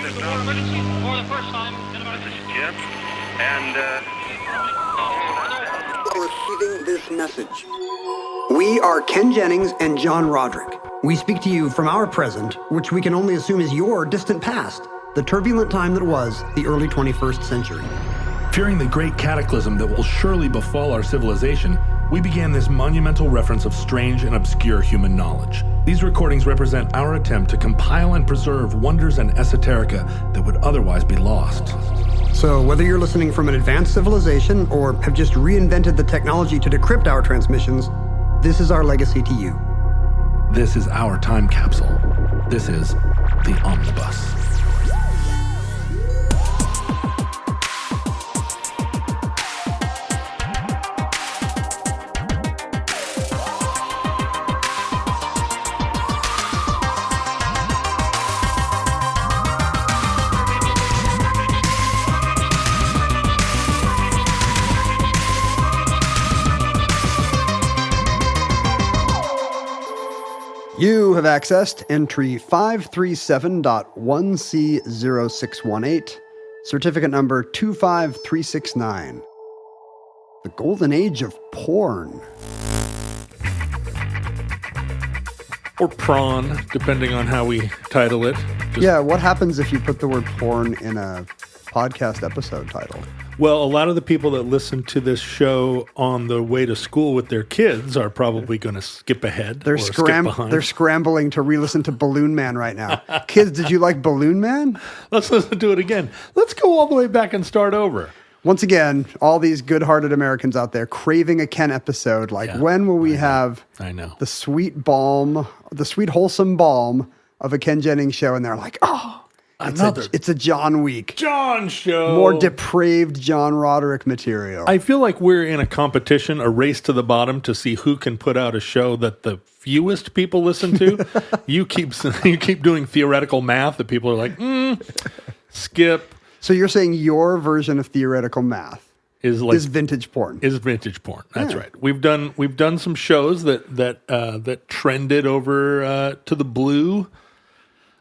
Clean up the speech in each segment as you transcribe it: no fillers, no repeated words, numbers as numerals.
use the word emergency for the first time in about... This is Jim, and, Receiving this message. We are Ken Jennings and John Roderick. We speak to you from our present, which we can only assume is your distant past, the turbulent time that was the early 21st century. Fearing the great cataclysm that will surely befall our civilization, we began this monumental reference of strange and obscure human knowledge. These recordings represent our attempt to compile and preserve wonders and esoterica that would otherwise be lost. So whether you're listening from an advanced civilization or have just reinvented the technology to decrypt our transmissions, this is our legacy to you. This is our time capsule. This is the Omnibus. You have accessed entry 537.1C0618, certificate number 25369. The golden age of porn. Or prawn, depending on how we title it. Yeah, what happens if you put the word porn in a podcast episode title? Well, a lot of the people that listen to this show on the way to school with their kids are probably going to skip ahead. They're scrambling to re-listen to Balloon Man right now. Kids, did you like Balloon Man? Let's listen to it again. Let's go all the way back and start over. Once again, all these good-hearted Americans out there craving a Ken episode. When will we have the sweet wholesome balm of a Ken Jennings show? And they're like, it's a John week. John show. More depraved John Roderick material. I feel like we're in a competition, a race to the bottom to see who can put out a show that the fewest people listen to. You keep doing theoretical math that people are like, skip. So you're saying your version of theoretical math is vintage porn. Is vintage porn. That's right. We've done some shows that trended over to the blue.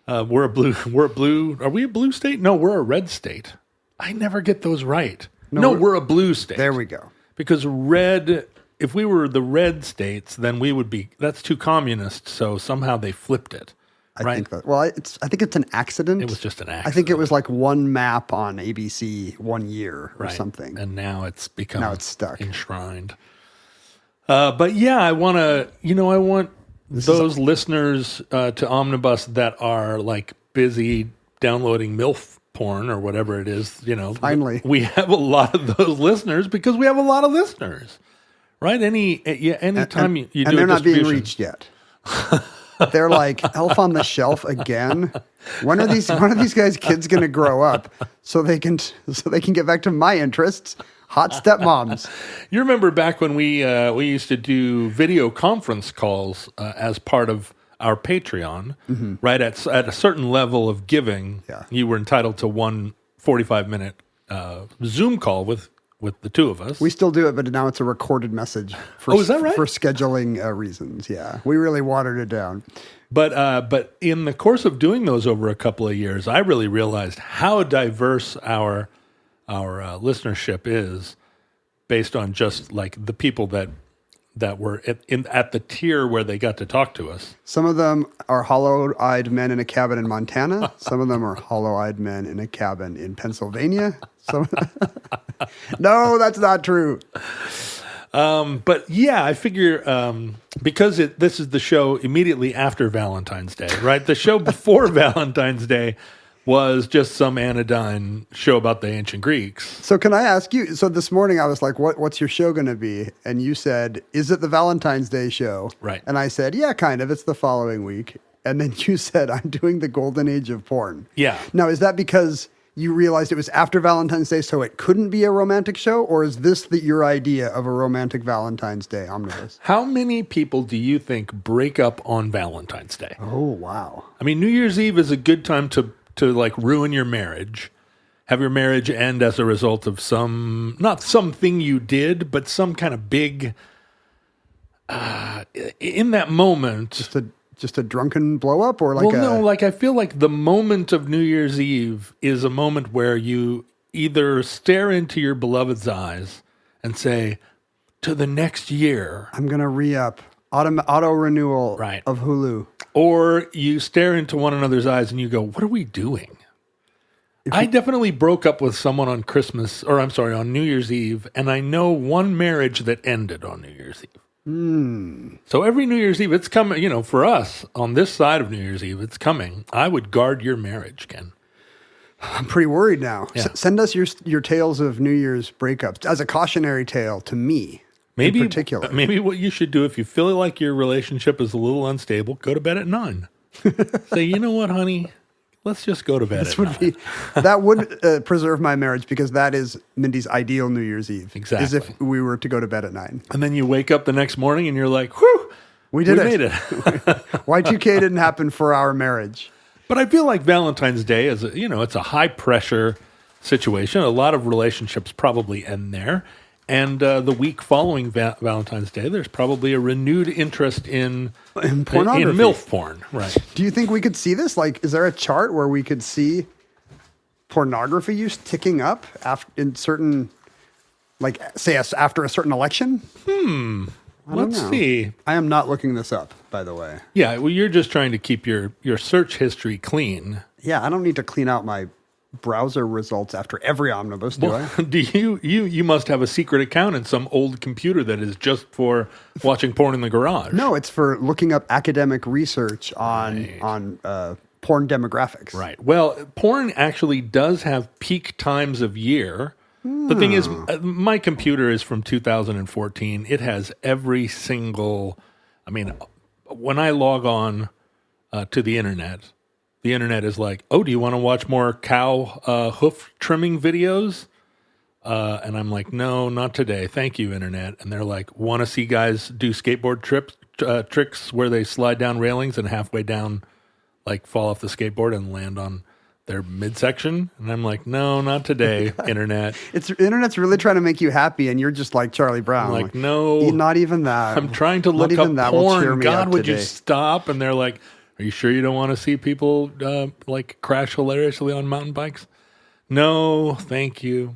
We're a blue. Are we a blue state? No, we're a red state. I never get those right. No, we're a blue state. There we go. Because red, if we were the red states, then we would be, that's too communist. So somehow they flipped it. I think it's an accident. It was just an accident. I think it was like one map on ABC one year or something. And now it's stuck. Enshrined. But yeah, I want those listeners to Omnibus that are like busy downloading MILF porn or whatever it is, Finally. We have a lot of those listeners because we have a lot of listeners, right? Anytime you do, and they're not being reached yet. They're like Elf on the Shelf again. When are these guys' kids going to grow up so they can get back to my interests? Hot stepmoms. You remember back when we used to do video conference calls as part of our Patreon, right? At a certain level of giving, you were entitled to one 45-minute Zoom call with the two of us. We still do it, but now it's a recorded message. Is that right? For scheduling reasons, yeah. We really watered it down. But in the course of doing those over a couple of years, I really realized how diverse our listenership is based on just like the people that were at the tier where they got to talk to us. Some of them are hollow-eyed men in a cabin in Montana. Some of them are hollow-eyed men in a cabin in Pennsylvania. No, that's not true. But yeah, I figure because this is the show immediately after Valentine's Day, right? The show before Valentine's Day was just some anodyne show about the ancient Greeks. So can I ask you, so this morning I was like, what's your show going to be? And you said, is it the Valentine's Day show? Right. And I said, yeah, kind of. It's the following week. And then you said, I'm doing the golden age of porn. Yeah. Now, is that because you realized it was after Valentine's Day, so it couldn't be a romantic show? Or is this your idea of a romantic Valentine's Day omnibus? How many people do you think break up on Valentine's Day? Oh, wow. I mean, New Year's Eve is a good time to like ruin your marriage, have your marriage end as a result of not something you did, but some kind of big, in that moment. just a drunken blow up, or like I feel like the moment of New Year's Eve is a moment where you either stare into your beloved's eyes and say, to the next year, I'm going to re-up auto renewal of Hulu. Or you stare into one another's eyes and you go, what are we doing? I definitely broke up with someone on on New Year's Eve, and I know one marriage that ended on New Year's Eve. So every New Year's Eve, it's coming, for us on this side of New Year's Eve, it's coming. I would guard your marriage, Ken. I'm pretty worried now. Yeah. Send us your tales of New Year's breakups as a cautionary tale to me. Maybe, in particular. Maybe what you should do if you feel like your relationship is a little unstable, go to bed at 9. Say, you know what, honey? Let's just go to bed at 9. That would preserve my marriage, because that is Mindy's ideal New Year's Eve. Exactly. Is if we were to go to bed at 9. And then you wake up the next morning and you're like, whew, we made it. Y2K didn't happen for our marriage. But I feel like Valentine's Day is, it's a high pressure situation. A lot of relationships probably end there. And the week following Valentine's Day, there's probably a renewed interest in pornography. In MILF porn, right? Do you think we could see this? Like, is there a chart where we could see pornography use ticking up in certain, like, say, after a certain election? Let's see. I am not looking this up, by the way. Yeah, well, you're just trying to keep your search history clean. Yeah, I don't need to clean out my browser results after every omnibus, do I? Do you must have a secret account in some old computer that is just for watching porn in the garage? No, it's for looking up academic research on porn demographics. Right. Well, porn actually does have peak times of year. The thing is, my computer is from 2014. It has every single, when I log on to the internet is like, oh, do you want to watch more cow hoof trimming videos? And I'm like, no, not today. Thank you, internet. And they're like, want to see guys do skateboard tricks where they slide down railings and halfway down, like fall off the skateboard and land on their midsection? And I'm like, no, not today, internet. Internet's really trying to make you happy, and you're just like Charlie Brown. I'm like, no. Not even that. I'm trying to look up porn. God, would you stop? And they're like, are you sure you don't want to see people crash hilariously on mountain bikes? No, thank you.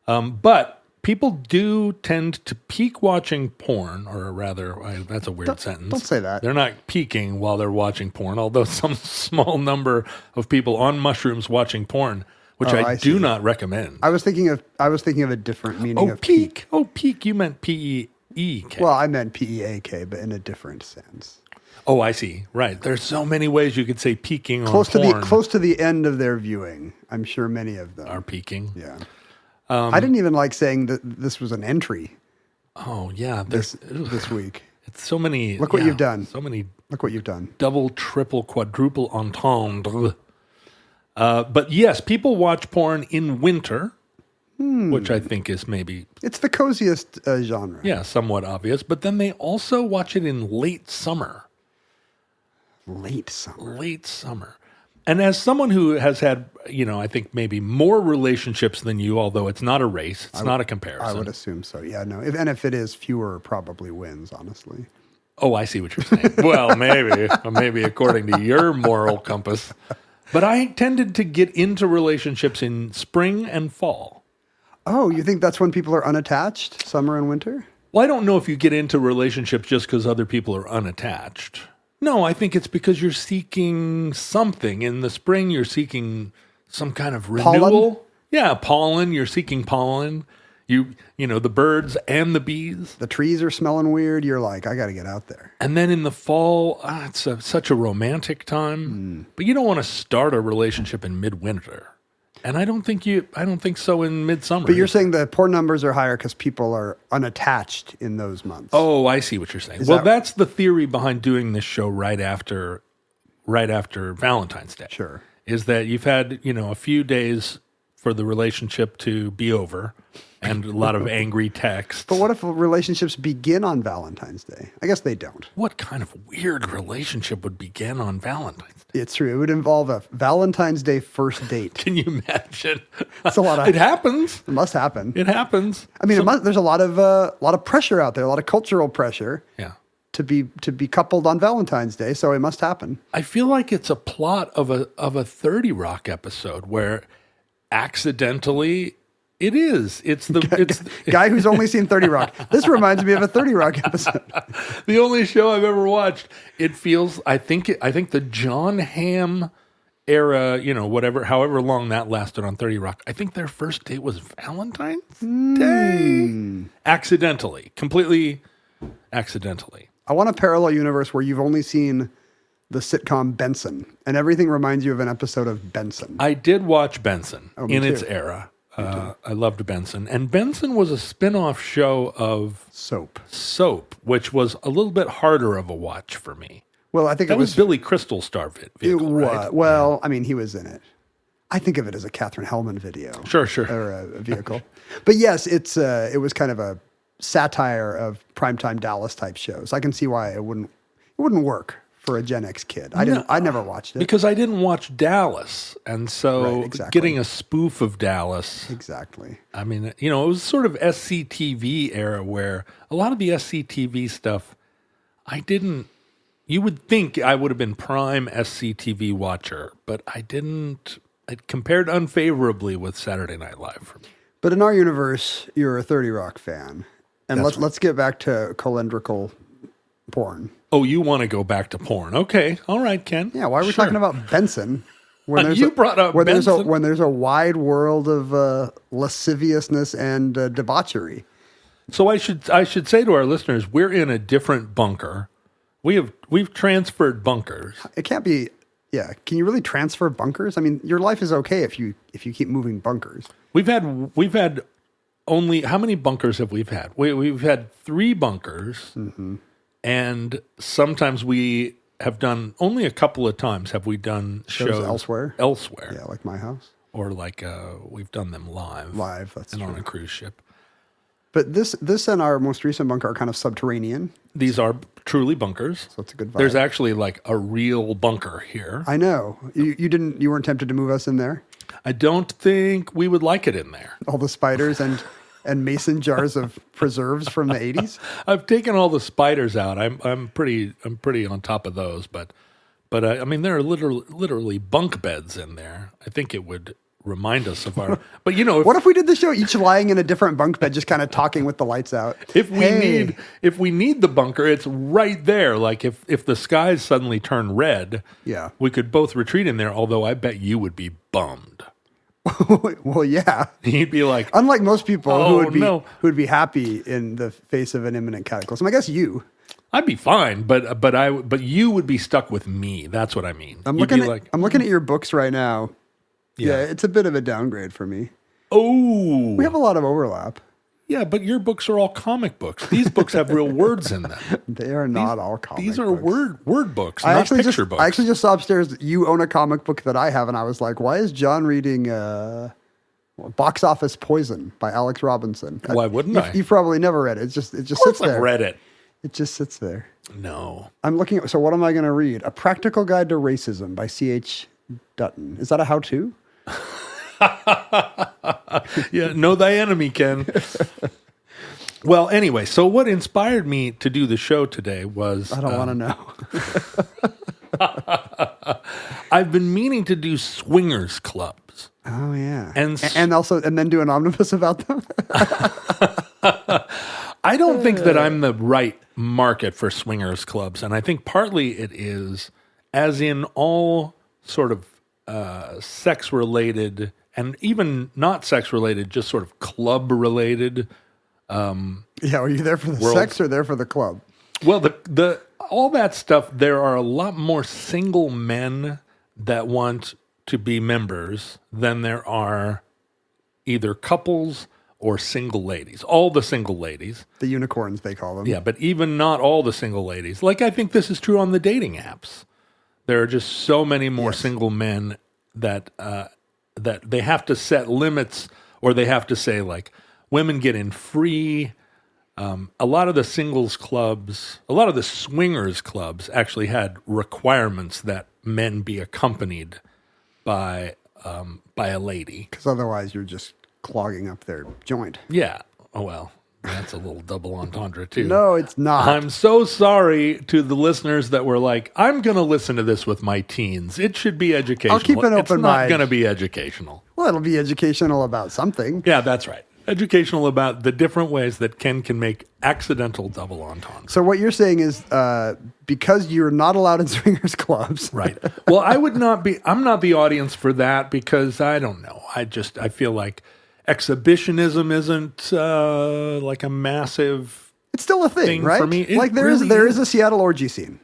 But people do tend to peak watching porn, or rather, that's a weird sentence. Don't say that. They're not peaking while they're watching porn, although some small number of people on mushrooms watching porn, which I do not recommend. I was thinking of a different meaning of peak. Oh, peak. You meant P-E-E-K. Well, I meant P-E-A-K, but in a different sense. Oh, I see. Right. There's so many ways you could say peaking on porn. Close to the end of their viewing. I'm sure many of them are peaking. Yeah. I didn't even like saying that this was an entry. Oh, yeah. This week. It's so many. Look what you've done. So many. Look what you've done. Double, triple, quadruple entendre. But yes, people watch porn in winter, which I think is maybe... It's the coziest genre. Yeah, somewhat obvious. But then they also watch it in late summer. Late summer. And as someone who has had, I think maybe more relationships than you, although it's not a race, it's not a comparison. I would assume so. Yeah, no. If it is, fewer probably wins, honestly. Oh, I see what you're saying. Well, maybe according to your moral compass. But I tended to get into relationships in spring and fall. Oh, you think that's when people are unattached, summer and winter? Well, I don't know if you get into relationships just because other people are unattached. No, I think it's because you're seeking something. In the spring, you're seeking some kind of renewal. Pollen? Yeah, pollen. You're seeking pollen. You know, the birds and the bees. The trees are smelling weird. You're like, I got to get out there. And then in the fall, it's such a romantic time. But you don't want to start a relationship in midwinter. And I don't think so in midsummer. But you're saying the porn numbers are higher because people are unattached in those months. Oh, I see what you're saying. That's the theory behind doing this show right after Valentine's Day. Sure. Is that you've had, a few days for the relationship to be over and a lot of angry texts. But what if relationships begin on Valentine's Day? I guess they don't. What kind of weird relationship would begin on Valentine's Day? It's true. It would involve a Valentine's Day first date. Can you imagine? It's a lot of. It happens. It must happen. It happens. I mean, there's a lot of pressure out there, a lot of cultural pressure. Yeah. to be coupled on Valentine's Day, so it must happen. I feel like it's a plot of a 30 Rock episode where accidentally it is. It's the guy who's only seen 30 Rock. This reminds me of a 30 Rock episode. The only show I've ever watched. It feels. I think the John Hamm era, however long that lasted on 30 Rock. I think their first date was Valentine's Day. Completely accidentally. I want a parallel universe where you've only seen the sitcom Benson, and everything reminds you of an episode of Benson. I did watch Benson in too. its era. I loved Benson. And Benson was a spin-off show of Soap, which was a little bit harder of a watch for me. Well, I think that was Billy Crystal star vehicle, right? Well, I mean, he was in it. I think of it as a Katherine Hellman video. Sure. Or a vehicle. But yes, it was kind of a satire of primetime Dallas type shows. I can see why it wouldn't work for a Gen X kid. I never watched it. Because I didn't watch Dallas. And so getting a spoof of Dallas. Exactly. I mean, it was sort of SCTV era where a lot of the SCTV stuff, you would think I would have been prime SCTV watcher, but I didn't. It compared unfavorably with Saturday Night Live for me. But in our universe, you're a 30 Rock fan. And let's get back to calendrical porn. Oh, you want to go back to porn? Okay, all right, Ken. Yeah, why are we talking about Benson? When brought up Benson. When there's a wide world of lasciviousness and debauchery. So I should say to our listeners, we're in a different bunker. We've transferred bunkers. It can't be. Yeah, can you really transfer bunkers? I mean, your life is okay if you keep moving bunkers. We've had only how many bunkers have we had? We've had 3 bunkers. Mm-hmm. And sometimes we have done, only a couple of times have we done shows elsewhere. Yeah, like my house. Or like we've done them live. That's and true. On a cruise ship. But this and our most recent bunker are kind of subterranean. These are truly bunkers. So it's a good vibe. There's actually like a real bunker here. I know. You weren't tempted to move us in there? I don't think we would like it in there. All the spiders and mason jars of preserves from the 80s. I've taken all the spiders out. I'm pretty on top of those, but I mean there are literally bunk beds in there. I think it would remind us of our. But what if we did the show each lying in a different bunk bed, just kind of talking with the lights out? If we need the bunker, it's right there. Like if the skies suddenly turn red, yeah, we could both retreat in there. Although I bet you would be bummed. Well, yeah. He'd be like, unlike most people who would be happy in the face of an imminent cataclysm. I guess you. I'd be fine, but you would be stuck with me. That's what I mean. I'm looking at your books right now. Yeah, it's a bit of a downgrade for me. Oh, we have a lot of overlap. Yeah, but your books are all comic books. These books have real words in them. They are not all comic books. These are word books, not picture books. I actually just saw upstairs that you own a comic book that I have, and I was like, why is John reading Box Office Poison by Alex Robinson? Why wouldn't I? You've probably never read it. It just sits there. I've read it. It just sits there. No. I'm looking at, so what am I going to read? A Practical Guide to Racism by C.H. Dutton. Is that a how-to? Yeah, know thy enemy, Ken. Well, anyway, so what inspired me to do the show today was... I don't want to know. I've been meaning to do swingers clubs. Oh, yeah. And then do an omnibus about them? I don't think that I'm the right market for swingers clubs. And I think partly it is, as in all sort of sex-related, and even not sex-related, just sort of club-related... yeah, are you there for the sex or there for the club? Well, the all that stuff, there are a lot more single men that want to be members than there are either couples or single ladies. All the single ladies. The unicorns, they call them. Yeah, but even not all the single ladies. Like, I think this is true on the dating apps. There are just so many more single men that that they have to set limits, or they have to say, like, women get in free. A lot of the singles clubs, a lot of the swingers clubs actually had requirements that men be accompanied by a lady. Because otherwise you're just clogging up their joint. Yeah. Oh, well, That's a little double entendre, too. No, it's not. I'm so sorry to the listeners that were like, I'm going to listen to this with my teens. It should be educational. I'll keep an open mind. It's not going to be educational. Well, it'll be educational about something. Yeah, that's right. Educational about the different ways that Ken can make accidental double entendres. So what you're saying is because you're not allowed in swingers clubs. Right. Well, I'm not the audience for that because I don't know. I feel like exhibitionism isn't like a massive It's still a thing, right? for me. Like there is a Seattle orgy scene.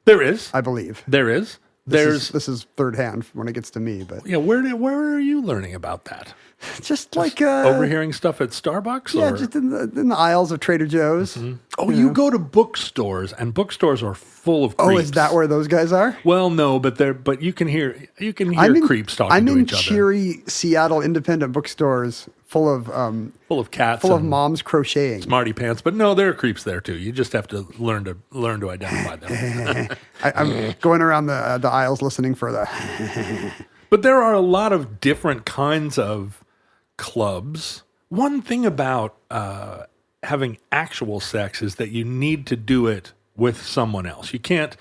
There is. I believe. There is. This is third hand when it gets to me, but yeah, where are you learning about that? Just like overhearing stuff at Starbucks? Yeah, or? just in the aisles of Trader Joe's. Mm-hmm. Oh, you go to bookstores, and bookstores are full of creeps. Oh, is that where those guys are? Well, no, but you can hear creeps talking to each other. I'm in cheery Seattle independent bookstores full of cats, full of moms crocheting, smarty pants. But no, there are creeps there too. You just have to learn to identify them. I'm going around the aisles listening for the. But there are a lot of different kinds of clubs. One thing about having actual sex is that you need to do it with someone else. You can't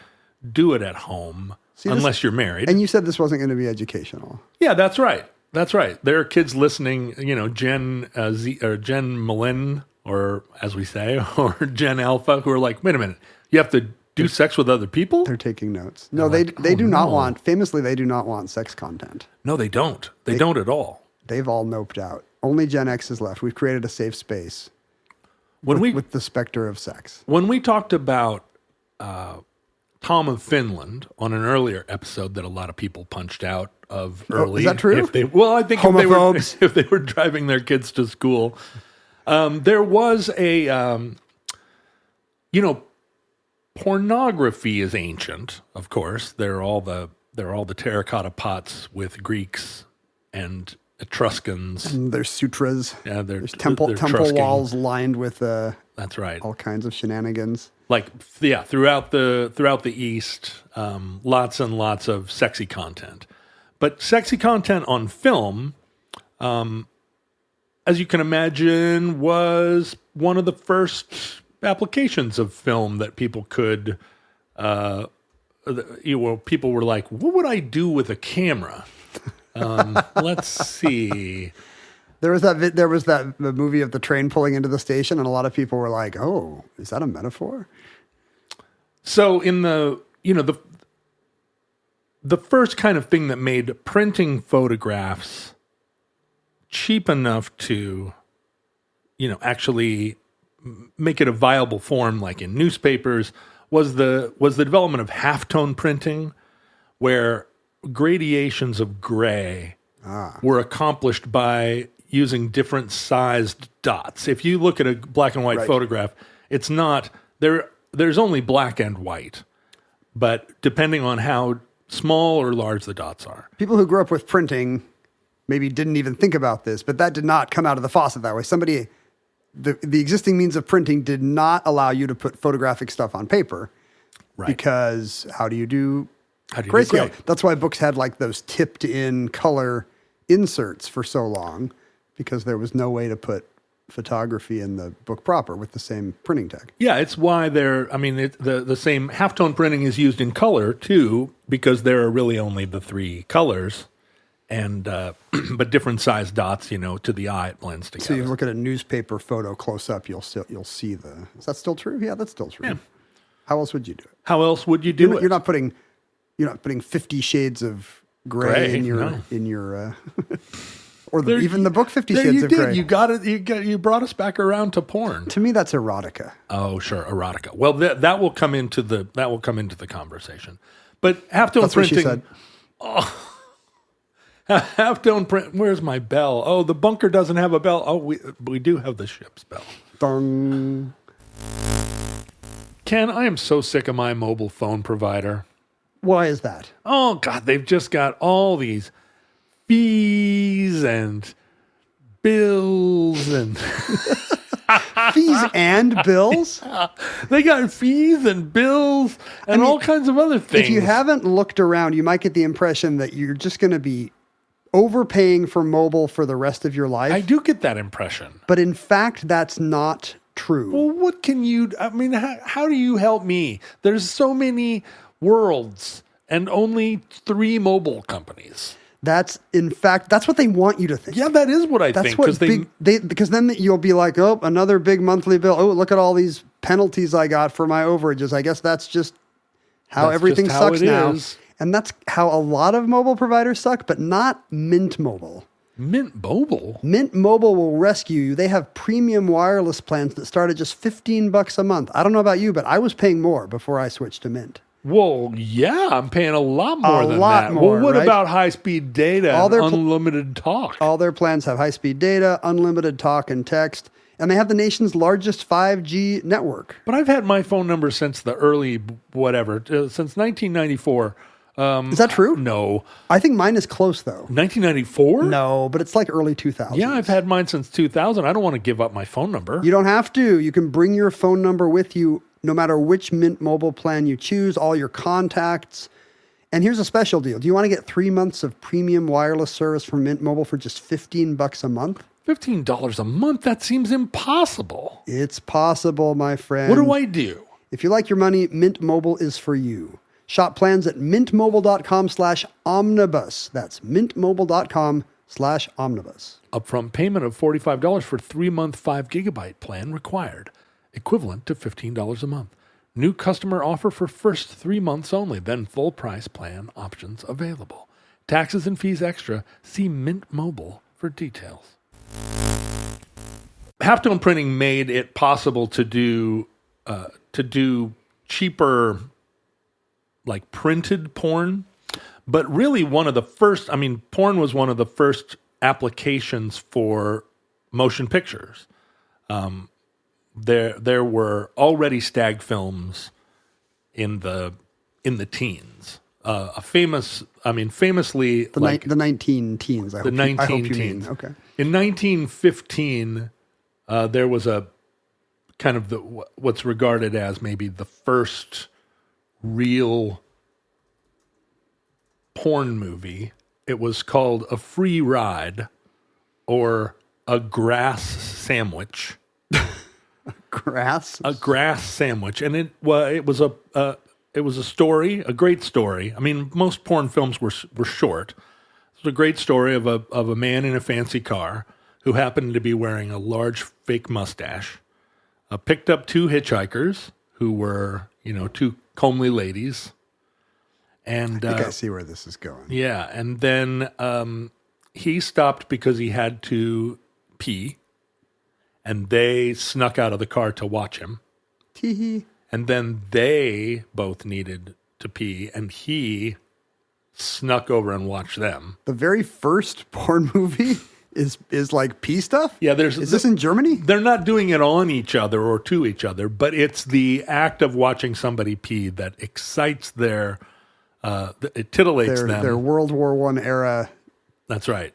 do it at home unless you're married. And you said this wasn't going to be educational. Yeah, that's right. That's right. There are kids listening, Gen Z or Gen Millenn, or as we say, or Gen Alpha, who are like, wait a minute, you have to do sex with other people? They're taking notes. No, they do not want, famously, they do not want sex content. No, they don't. They don't at all. They've all noped out. Only Gen X is left. We've created a safe space with the specter of sex. When we talked about Tom of Finland on an earlier episode that a lot of people punched out of early. Is that true? I think if they were driving their kids to school, there was a, pornography is ancient, of course. There are all the terracotta pots with Greeks and Etruscans. And there's sutras. Yeah, there's temple walls lined with that's right, all kinds of shenanigans. Like throughout the East, lots and lots of sexy content. But sexy content on film, as you can imagine, was one of the first applications of film that people could. People were like, "What would I do with a camera?" Let's see. There was that movie of the train pulling into the station, and a lot of people were like, "Oh, is that a metaphor?" So in the first kind of thing that made printing photographs cheap enough to, actually make it a viable form, like in newspapers, was the development of halftone printing, where gradations of gray were accomplished by using different sized dots. If you look at a black and white photograph, it's not there. There's only black and white, but depending on how small or large the dots are. People who grew up with printing maybe didn't even think about this, but that did not come out of the faucet that way. The existing means of printing did not allow you to put photographic stuff on paper, because how do you do grayscale? That's why books had like those tipped in color inserts for so long, because there was no way to put photography in the book proper with the same printing tech. Yeah, it's why the same halftone printing is used in color too, because there are really only the three colors, and but different size dots. To the eye, it blends together. So you look at a newspaper photo close up, you'll see the. Is that still true? Yeah, that's still true. Yeah. How else would you do it? How else would you do it? You're not putting 50 shades of gray in your. Or even the book 50 Shades of Grey. You got it. You brought us back around to porn. To me, that's erotica. Oh, sure, erotica. Well, that will come into the conversation. But halftone printing. What she said. Oh, halftone print. Where's my bell? Oh, the bunker doesn't have a bell. Oh, we do have the ship's bell. Dong. Ken, I am so sick of my mobile phone provider. Why is that? Oh God, they've just got all these fees and bills and fees and bills. They got fees and bills and all kinds of other things. If you haven't looked around, you might get the impression that you're just going to be overpaying for mobile for the rest of your life. I do get that impression. But in fact, that's not true. Well, what can you, I mean, how do you help me? There's so many worlds and only 3 mobile companies. That's what they want you to think. Yeah, that is what I think. Because then you'll be like, oh, another big monthly bill. Oh, look at all these penalties I got for my overages. I guess that's just how everything sucks now. And that's how a lot of mobile providers suck, but not Mint Mobile. Mint Mobile? Mint Mobile will rescue you. They have premium wireless plans that start at just $15 a month. I don't know about you, but I was paying more before I switched to Mint. Well, yeah, I'm paying a lot more than that. More, well, what right? about high-speed data and unlimited talk? All their plans have high-speed data, unlimited talk and text, and they have the nation's largest 5G network. But I've had my phone number since the early since 1994. Is that true? No. I think mine is close, though. 1994? No, but it's like early 2000s. Yeah, I've had mine since 2000. I don't want to give up my phone number. You don't have to. You can bring your phone number with you no matter which Mint Mobile plan you choose, all your contacts. And here's a special deal. Do you want to get 3 months of premium wireless service from Mint Mobile for just $15 a month? $15 a month? That seems impossible. It's possible, my friend. What do I do? If you like your money, Mint Mobile is for you. Shop plans at mintmobile.com/omnibus. That's mintmobile.com/omnibus. Upfront payment of $45 for 3-month 5 gigabyte plan required, equivalent to $15 a month. New customer offer for first 3 months only, then full price plan options available. Taxes and fees extra. See Mint Mobile for details. Halftone printing made it possible to do cheaper, like printed porn, but really porn was one of the first applications for motion pictures. There were already stag films in the teens. Famously, the 19 teens. I hope you mean. Okay. In 1915, there was a kind of what's regarded as maybe the first real porn movie. It was called A Free Ride or A Grass Sandwich. A grass sandwich, and it was a story, a great story. I mean, most porn films were short. It was a great story of a man in a fancy car who happened to be wearing a large fake mustache. Picked up 2 hitchhikers who were, 2 comely ladies. And I think I see where this is going. Yeah, and then he stopped because he had to pee, and they snuck out of the car to watch him. Tee-hee. And then they both needed to pee, and he snuck over and watched them. The very first porn movie is like pee stuff? Yeah, is this in Germany? They're not doing it on each other or to each other, but it's the act of watching somebody pee that excites it titillates them. Their World War I era. That's right.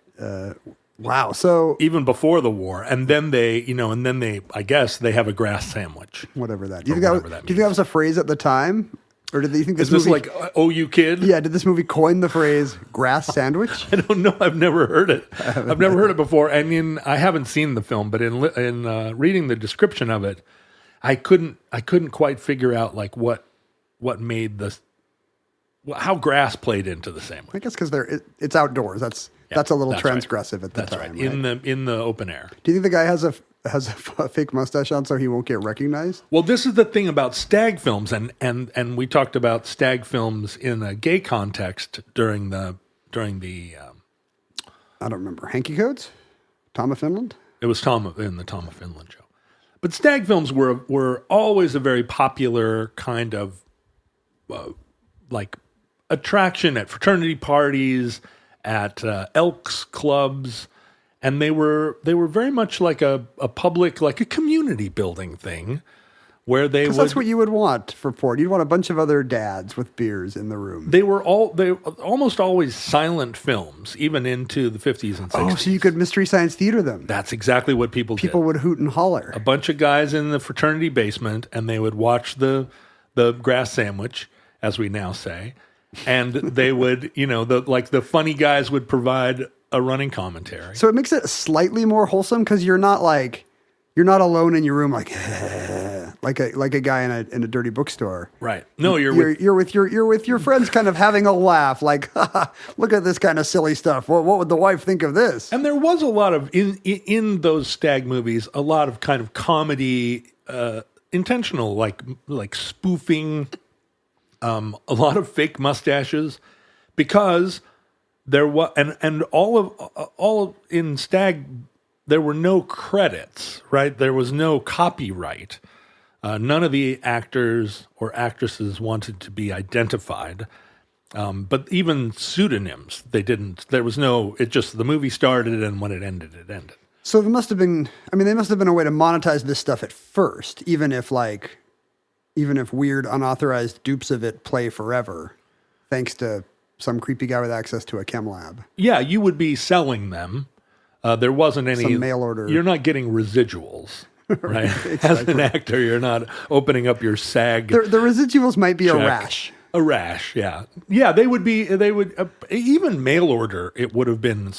Wow. So even before the war, and then they, I guess they have a grass sandwich. Whatever that. Do you think that was a phrase at the time? Or did you think this movie... Is this like, oh, you kid? Yeah, did this movie coin the phrase grass sandwich? I don't know. I've never heard it. I've never heard it before. And I haven't seen the film, but in reading the description of it, I couldn't quite figure out like what made how grass played into the sandwich. I guess because it's outdoors. That's a little transgressive at the time. Right. In the open air. Do you think the guy has a fake mustache on so he won't get recognized? Well, this is the thing about stag films, and we talked about stag films in a gay context during the I don't remember. Hanky Codes? Tom of Finland? It was Tom in the Tom of Finland show. But stag films were always a very popular kind of like attraction at fraternity parties, at Elks clubs. And they were very much like a public, like a community building thing, where they would. That's what you would want for porn. You'd want a bunch of other dads with beers in the room. They were almost always silent films, even into the 50s and 60s. Oh, so you could Mystery Science Theater them. That's exactly what people did. People would hoot and holler. A bunch of guys in the fraternity basement, and they would watch the grass sandwich, as we now say. And they would, the funny guys would provide a running commentary. So it makes it slightly more wholesome because you're not alone in your room like a guy in a dirty bookstore. Right. No, you're with your friends kind of having a laugh like, look at this kind of silly stuff. What would the wife think of this? And there was a lot of in those stag movies, a lot of kind of comedy, intentional, like spoofing, a lot of fake mustaches, because there was and all of in Stag, there were no credits, right? There was no copyright. None of the actors or actresses wanted to be identified. But even pseudonyms, they didn't. There was no. It just the movie started, and when it ended, it ended. So there must have been. I mean, there must have been a way to monetize this stuff at first, even if weird unauthorized dupes of it play forever, thanks to some creepy guy with access to a chem lab. Yeah, you would be selling them. There wasn't any some mail order. You're not getting residuals, right? Exactly. As an actor, you're not opening up your SAG. The residuals might be check. a rash. A rash, yeah. Yeah, they would even mail order, it would have been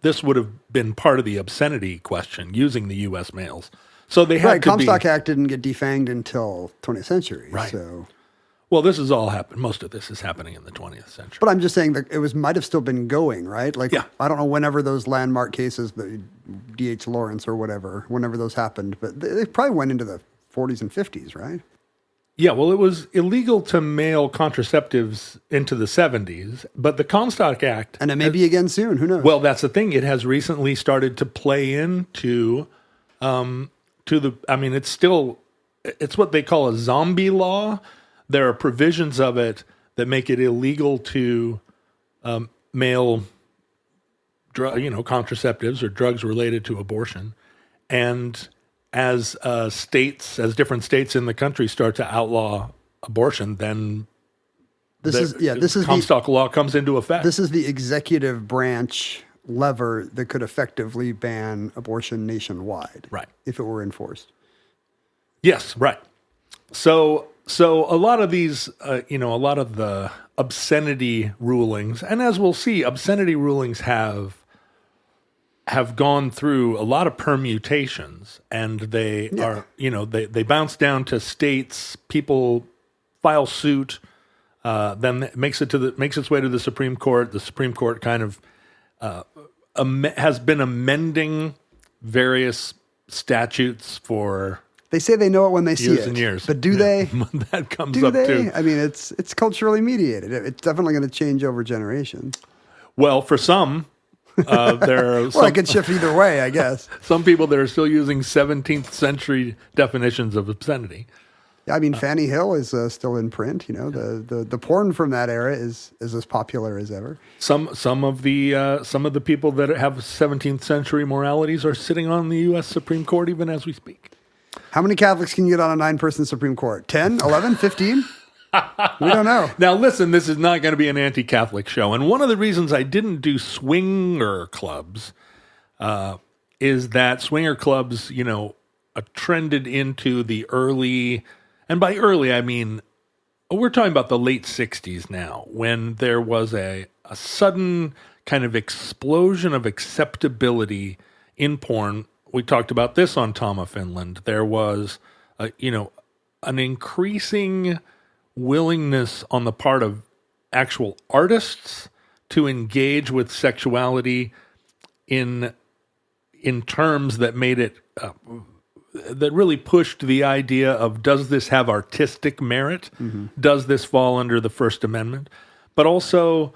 this would have been part of the obscenity question, using the U.S. mails. So they had to Comstock Act didn't get defanged until 20th century. Right. So. Well, this is all happened. Most of this is happening in the 20th century. But I'm just saying that it might have still been going, right? Like, yeah. I don't know whenever those landmark cases, the D.H. Lawrence or whatever, whenever those happened, but they probably went into the 40s and 50s, right? Yeah, well, it was illegal to mail contraceptives into the 70s, but the Comstock Act... And it may be again soon, who knows? Well, that's the thing. It has recently started to play into it's what they call a zombie law. There are provisions of it that make it illegal to mail contraceptives or drugs related to abortion. And as different states in the country start to outlaw abortion, then Comstock law comes into effect. This is the executive branch lever that could effectively ban abortion nationwide, right? If it were enforced. Yes, right. So a lot of these, a lot of the obscenity rulings, and as we'll see, obscenity rulings have gone through a lot of permutations, and they are, they bounce down to states, people file suit, then it makes its way to the Supreme Court. The Supreme Court kind of has been amending various statutes for. They say they know it when they see it. And years. But do they? That comes up too. I mean, it's culturally mediated. It's definitely going to change over generations. Well, for some, there are it could shift either way, I guess. Some people that are still using 17th century definitions of obscenity. Yeah, I mean, Fanny Hill is still in print. The porn from that era is as popular as ever. Some of the people that have 17th century moralities are sitting on the U.S. Supreme Court even as we speak. How many Catholics can you get on a 9-person Supreme Court? 10, 11, 15? We don't know. Now, listen, this is not going to be an anti-Catholic show. And one of the reasons I didn't do swinger clubs is that swinger clubs, trended into the early, and by early, I mean, we're talking about the late 60s now, when there was a sudden kind of explosion of acceptability in porn. We talked about this on Tom of Finland. There was, an increasing willingness on the part of actual artists to engage with sexuality in terms that made it, that really pushed the idea of, does this have artistic merit? Mm-hmm. Does this fall under the First Amendment? But also,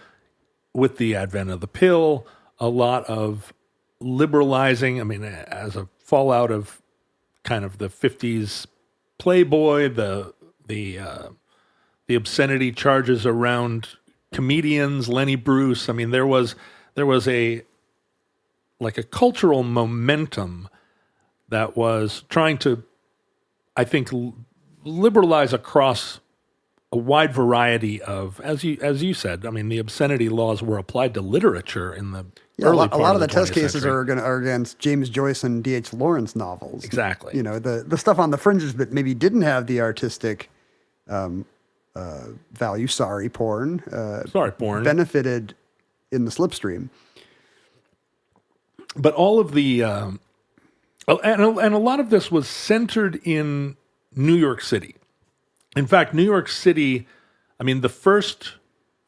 with the advent of the pill, a lot of liberalizing, as a fallout of kind of the 50s Playboy, the obscenity charges around comedians, Lenny Bruce. There was a cultural momentum that was trying to, I think, liberalize across a wide variety of, as you said, the obscenity laws were applied to literature in the early part a lot of the test 20th cases century. are against James Joyce and D.H. Lawrence novels. Exactly. The stuff on the fringes that maybe didn't have the artistic value. Sorry, porn. Sorry, porn. Benefited in the slipstream. But all of the and a lot of this was centered in New York City. In fact, New York City, I mean, the first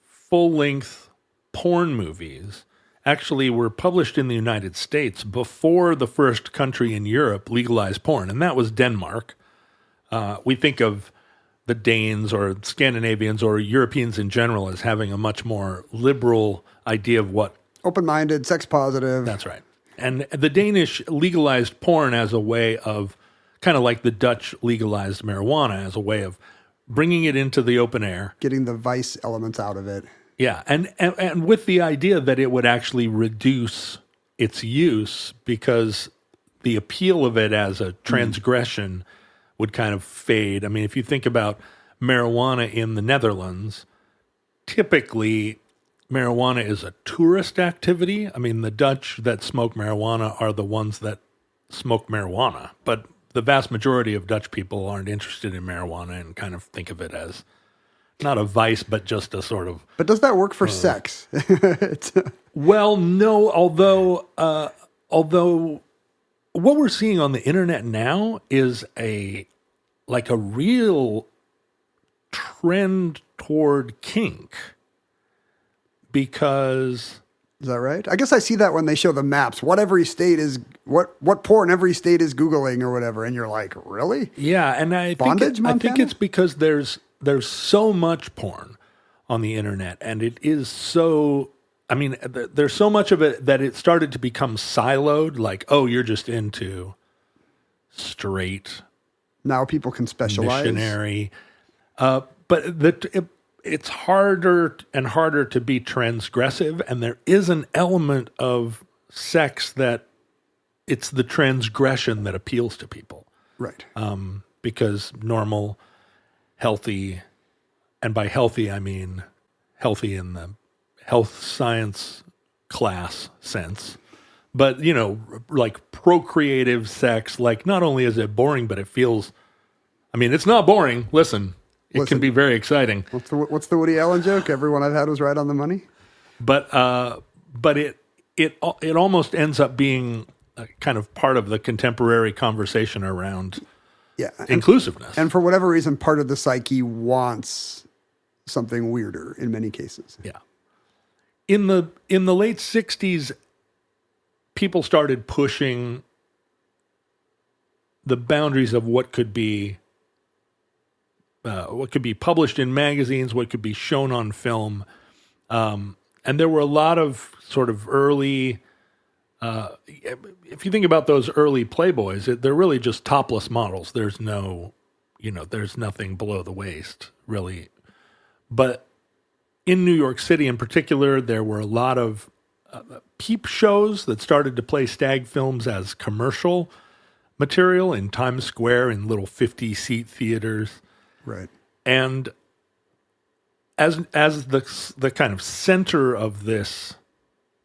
full-length porn movies actually were published in the United States before the first country in Europe legalized porn, and that was Denmark. We think of the Danes or Scandinavians or Europeans in general as having a much more liberal idea of what... Open-minded, sex positive. That's right. And the Danish legalized porn as a way of, kind of like the Dutch legalized marijuana, as a way of bringing it into the open air. Getting the vice elements out of it. Yeah, and with the idea that it would actually reduce its use because the appeal of it as a transgression would kind of fade. I mean, if you think about marijuana in the Netherlands, typically marijuana is a tourist activity. I mean, the Dutch that smoke marijuana are the ones that smoke marijuana, but the vast majority of Dutch people aren't interested in marijuana and kind of think of it as not a vice, but just a sort of... But does that work for sex? Well, no, although what we're seeing on the internet now is a real trend toward kink. Because... Is that right? I guess I see that when they show the maps. What porn every state is Googling or whatever, and you're like, really? Yeah, and I think it's because there's so much porn on the internet, and it is so... I mean, there's so much of it that it started to become siloed, like, oh, you're just into straight... Now people can specialize. Missionary. It's harder and harder to be transgressive, and there is an element of sex that it's the transgression that appeals to people. Right. Because normal, healthy, and by healthy I mean healthy in the health science class sense, but, you know, like procreative sex, like not only is it boring, but it feels, I mean, it's not boring. Listen, it can be very exciting. What's the Woody Allen joke? Everyone I've had was right on the money. But it almost ends up being a kind of part of the contemporary conversation around inclusiveness. And for whatever reason, part of the psyche wants something weirder in many cases. Yeah. In the late 60s, people started pushing the boundaries of what could be published in magazines, what could be shown on film. And there were a lot of sort of early, if you think about those early Playboys, they're really just topless models. There's there's nothing below the waist, really. But in New York City in particular, there were a lot of peep shows that started to play stag films as commercial material in Times Square in little 50-seat theaters. Right. And as the kind of center of this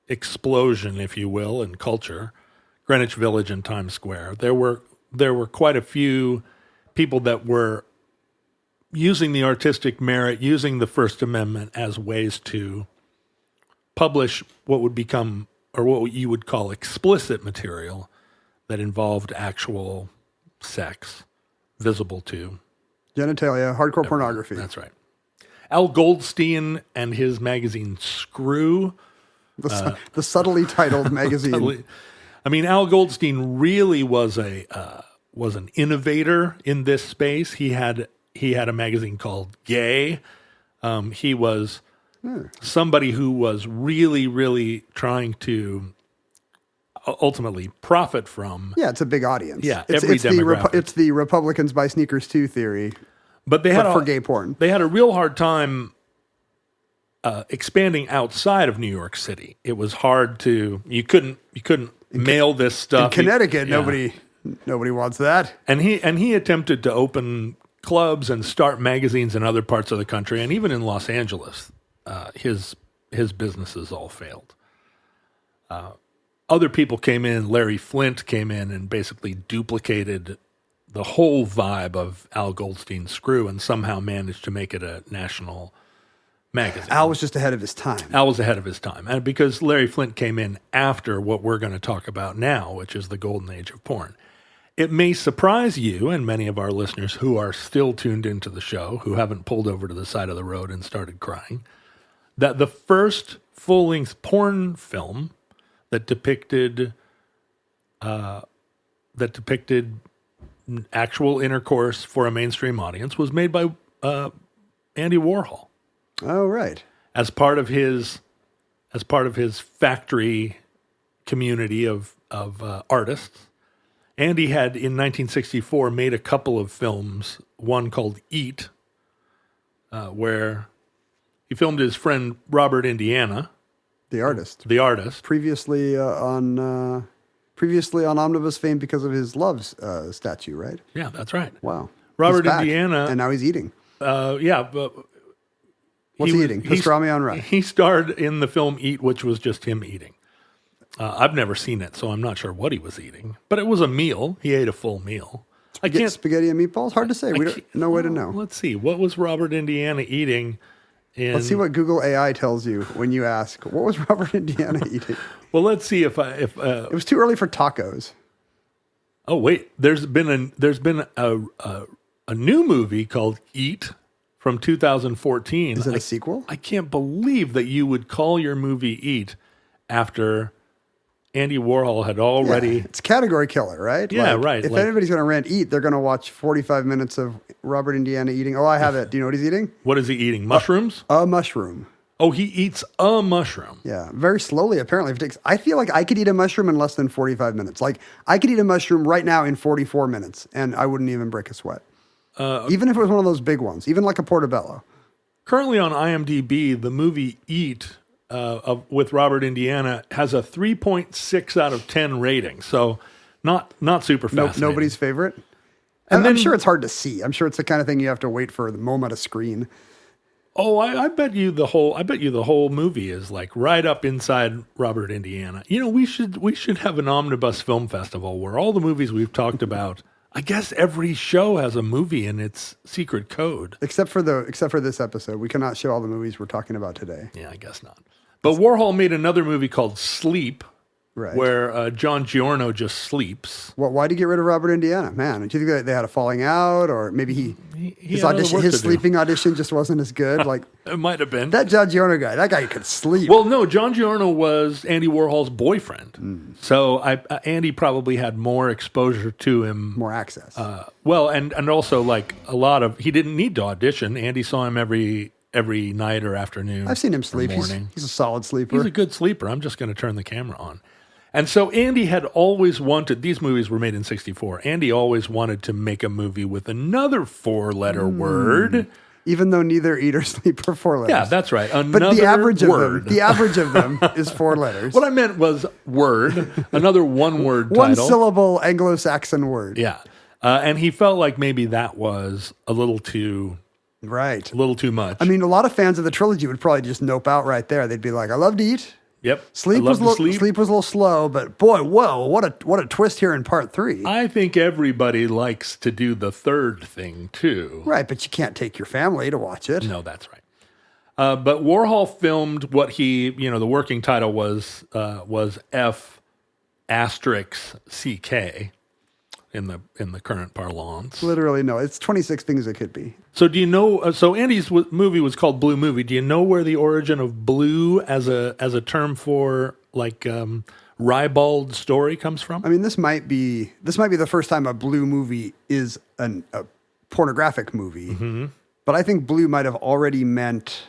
explosion, if you will, in culture, Greenwich Village and Times Square, there were quite a few people that were using the artistic merit, using the First Amendment as ways to publish what would become, or what you would call explicit material that involved actual sex, visible to genitalia, hardcore pornography. That's right. Al Goldstein and his magazine Screw. The subtly titled magazine. I mean, Al Goldstein really was an innovator in this space. He had a magazine called Gay. He was somebody who was really, really trying to ultimately profit from. Yeah, it's a big audience. Yeah, it's the Republicans buy sneakers too theory. But for gay porn. They had a real hard time expanding outside of New York City. It was hard to you couldn't mail this stuff. In Connecticut, nobody wants that. And he attempted to open clubs and start magazines in other parts of the country, and even in Los Angeles, his businesses all failed. Other people came in. Larry Flint came in and basically duplicated the whole vibe of Al Goldstein's Screw and somehow managed to make it a national magazine. Al was just ahead of his time. Al was ahead of his time. And because Larry Flynt came in after what we're going to talk about now, which is the golden age of porn. It may surprise you and many of our listeners who are still tuned into the show, who haven't pulled over to the side of the road and started crying, that the first full-length porn film that depicted actual intercourse for a mainstream audience was made by Andy Warhol. Oh, right. As part of his factory community of artists. Andy had, in 1964, made a couple of films, one called Eat, where he filmed his friend Robert Indiana. The artist. Previously on Omnibus fame because of his Love statue, right? Yeah, that's right. Wow. Robert Indiana. And now he's eating. But what's he eating? Pastrami on rye. He starred in the film Eat, which was just him eating. I've never seen it, so I'm not sure what he was eating. But it was a meal. He ate a full meal. Spaghetti and meatballs? Hard to say. No way to know. Let's see. What was Robert Indiana eating? Let's see what Google AI tells you when you ask, what was Robert Indiana eating? Well, let's see if it was too early for tacos. Oh wait, there's been a new movie called Eat from 2014. Is it a sequel? I can't believe that you would call your movie Eat after Andy Warhol had already... Yeah, it's category killer, right? Yeah, right. If anybody's going to rent Eat, they're going to watch 45 minutes of Robert Indiana eating. Oh, I have it. Do you know what he's eating? What is he eating? Mushrooms? A mushroom. Oh, he eats a mushroom. Yeah, very slowly, apparently. I feel like I could eat a mushroom in less than 45 minutes. Like, I could eat a mushroom right now in 44 minutes, and I wouldn't even break a sweat. Even if it was one of those big ones, even like a portobello. Currently on IMDb, the movie Eat... with Robert Indiana has a 3.6 out of 10 rating. So not super fascinating. Nobody's favorite. And I'm sure it's hard to see. I'm sure it's the kind of thing you have to wait for the moment of screen. Oh, I bet you the whole movie is like right up inside Robert Indiana. You know, we should have an omnibus film festival where all the movies we've talked about, I guess every show has a movie in its secret code. Except for this episode. We cannot show all the movies we're talking about today. Yeah, I guess not. But Warhol made another movie called Sleep, right, where John Giorno just sleeps. Well, why did he get rid of Robert Indiana? Man, do you think they had a falling out, or maybe his sleeping audition just wasn't as good? Like it might have been. That John Giorno guy, that guy could sleep. Well, no, John Giorno was Andy Warhol's boyfriend, so Andy probably had more exposure to him, more access. And also like he didn't need to audition. Andy saw him every night or afternoon. I've seen him sleep. He's a solid sleeper. He's a good sleeper. I'm just going to turn the camera on. And so Andy had always wanted, these movies were made in 1964. Andy always wanted to make a movie with another 4-letter word. Even though neither eat or sleep are 4 letters. Yeah, that's right. But the average of them is 4 letters. What I meant was word, another one-word title. One-syllable Anglo-Saxon word. Yeah. And he felt like maybe that was a little too... Right. A little too much. I mean, a lot of fans of the trilogy would probably just nope out right there. They'd be like, I love to eat. Yep. Sleep was a little slow, but boy, whoa, what a twist here in part 3. I think everybody likes to do the third thing too. Right, but you can't take your family to watch it. No, that's right. But Warhol filmed what the working title was F asterisk CK. In the current parlance. Literally, no. It's 26 things it could be. So do you know, so Andy's movie was called Blue Movie. Do you know where the origin of blue as a term for like ribald story comes from? I mean, this might be the first time a blue movie is a pornographic movie. Mm-hmm. But I think blue might have already meant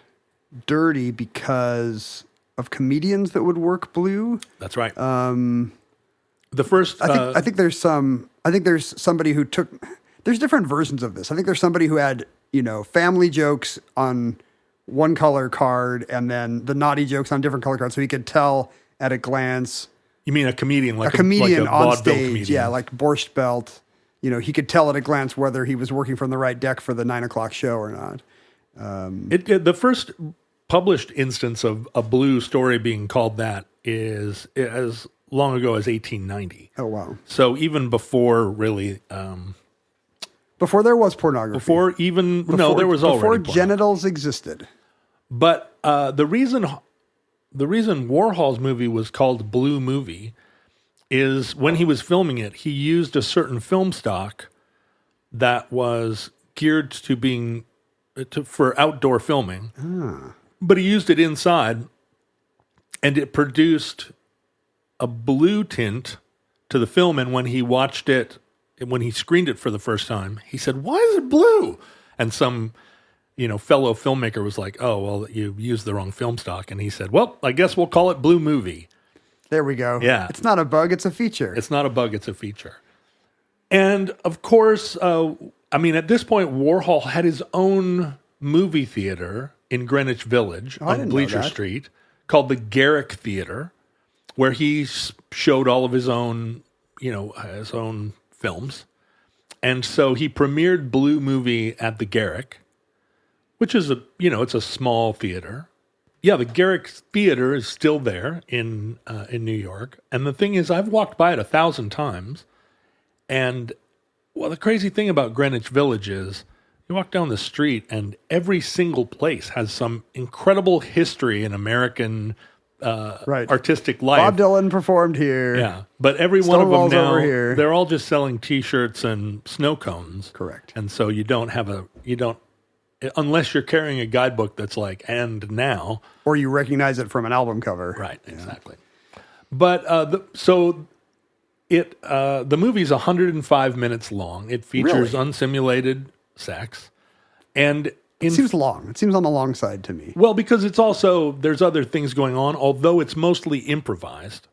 dirty because of comedians that would work blue. That's right. The first, I think there's somebody who took. There's different versions of this. I think there's somebody who had family jokes on one color card and then the naughty jokes on different color cards, so he could tell at a glance. You mean a comedian, like a on stage? Comedian. Yeah, like Borscht Belt. He could tell at a glance whether he was working from the right deck for the 9:00 show or not. The first published instance of a blue story being called that is as long ago as 1890. Oh, wow. So even before really... before there was pornography. There was already before genitals existed. But the reason Warhol's movie was called Blue Movie is when he was filming it, he used a certain film stock that was geared to for outdoor filming, but he used it inside, and it produced a blue tint to the film. And when he watched it, when he screened it for the first time, he said, "Why is it blue?" And some, fellow filmmaker was like, "Oh, well, you used the wrong film stock." And he said, "Well, I guess we'll call it Blue Movie." There we go. Yeah. It's not a bug, it's a feature. It's not a bug, it's a feature. And of course, at this point, Warhol had his own movie theater in Greenwich Village on Bleecker Street called the Garrick Theater, where he showed all of his own films. And so he premiered Blue Movie at the Garrick, which is it's a small theater. Yeah, the Garrick Theater is still there in New York. And the thing is, I've walked by it 1,000 times. And, well, the crazy thing about Greenwich Village is you walk down the street and every single place has some incredible history in American artistic life. Bob Dylan performed here. Yeah, but every one of them now, over here. They're all just selling T-shirts and snow cones. Correct. And so unless you're carrying a guidebook that's like, and now. Or you recognize it from an album cover. Right, exactly. But the movie's 105 minutes long. It features unsimulated sex. And it seems long. It seems on the long side to me. Well, because there's other things going on, although it's mostly improvised.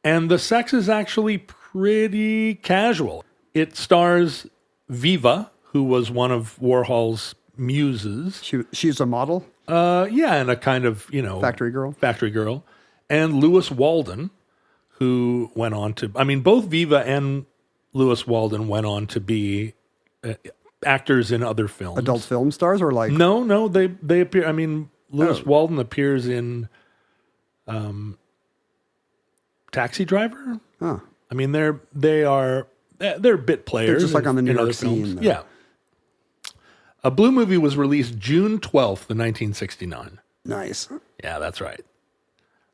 And the sex is actually pretty casual. It stars Viva, who was one of Warhol's muses. She's a model? And a kind of, Factory girl. And Lewis Walden, who went on to, both Viva and Lewis Walden went on to be actors in other films. Adult film stars or like? No, they appear, Lewis Walden appears in Taxi Driver. Huh. They're bit players. They're just like on the New in York other scene. films. Yeah. A Blue Movie was released June 12th, 1969. Nice. Yeah, that's right.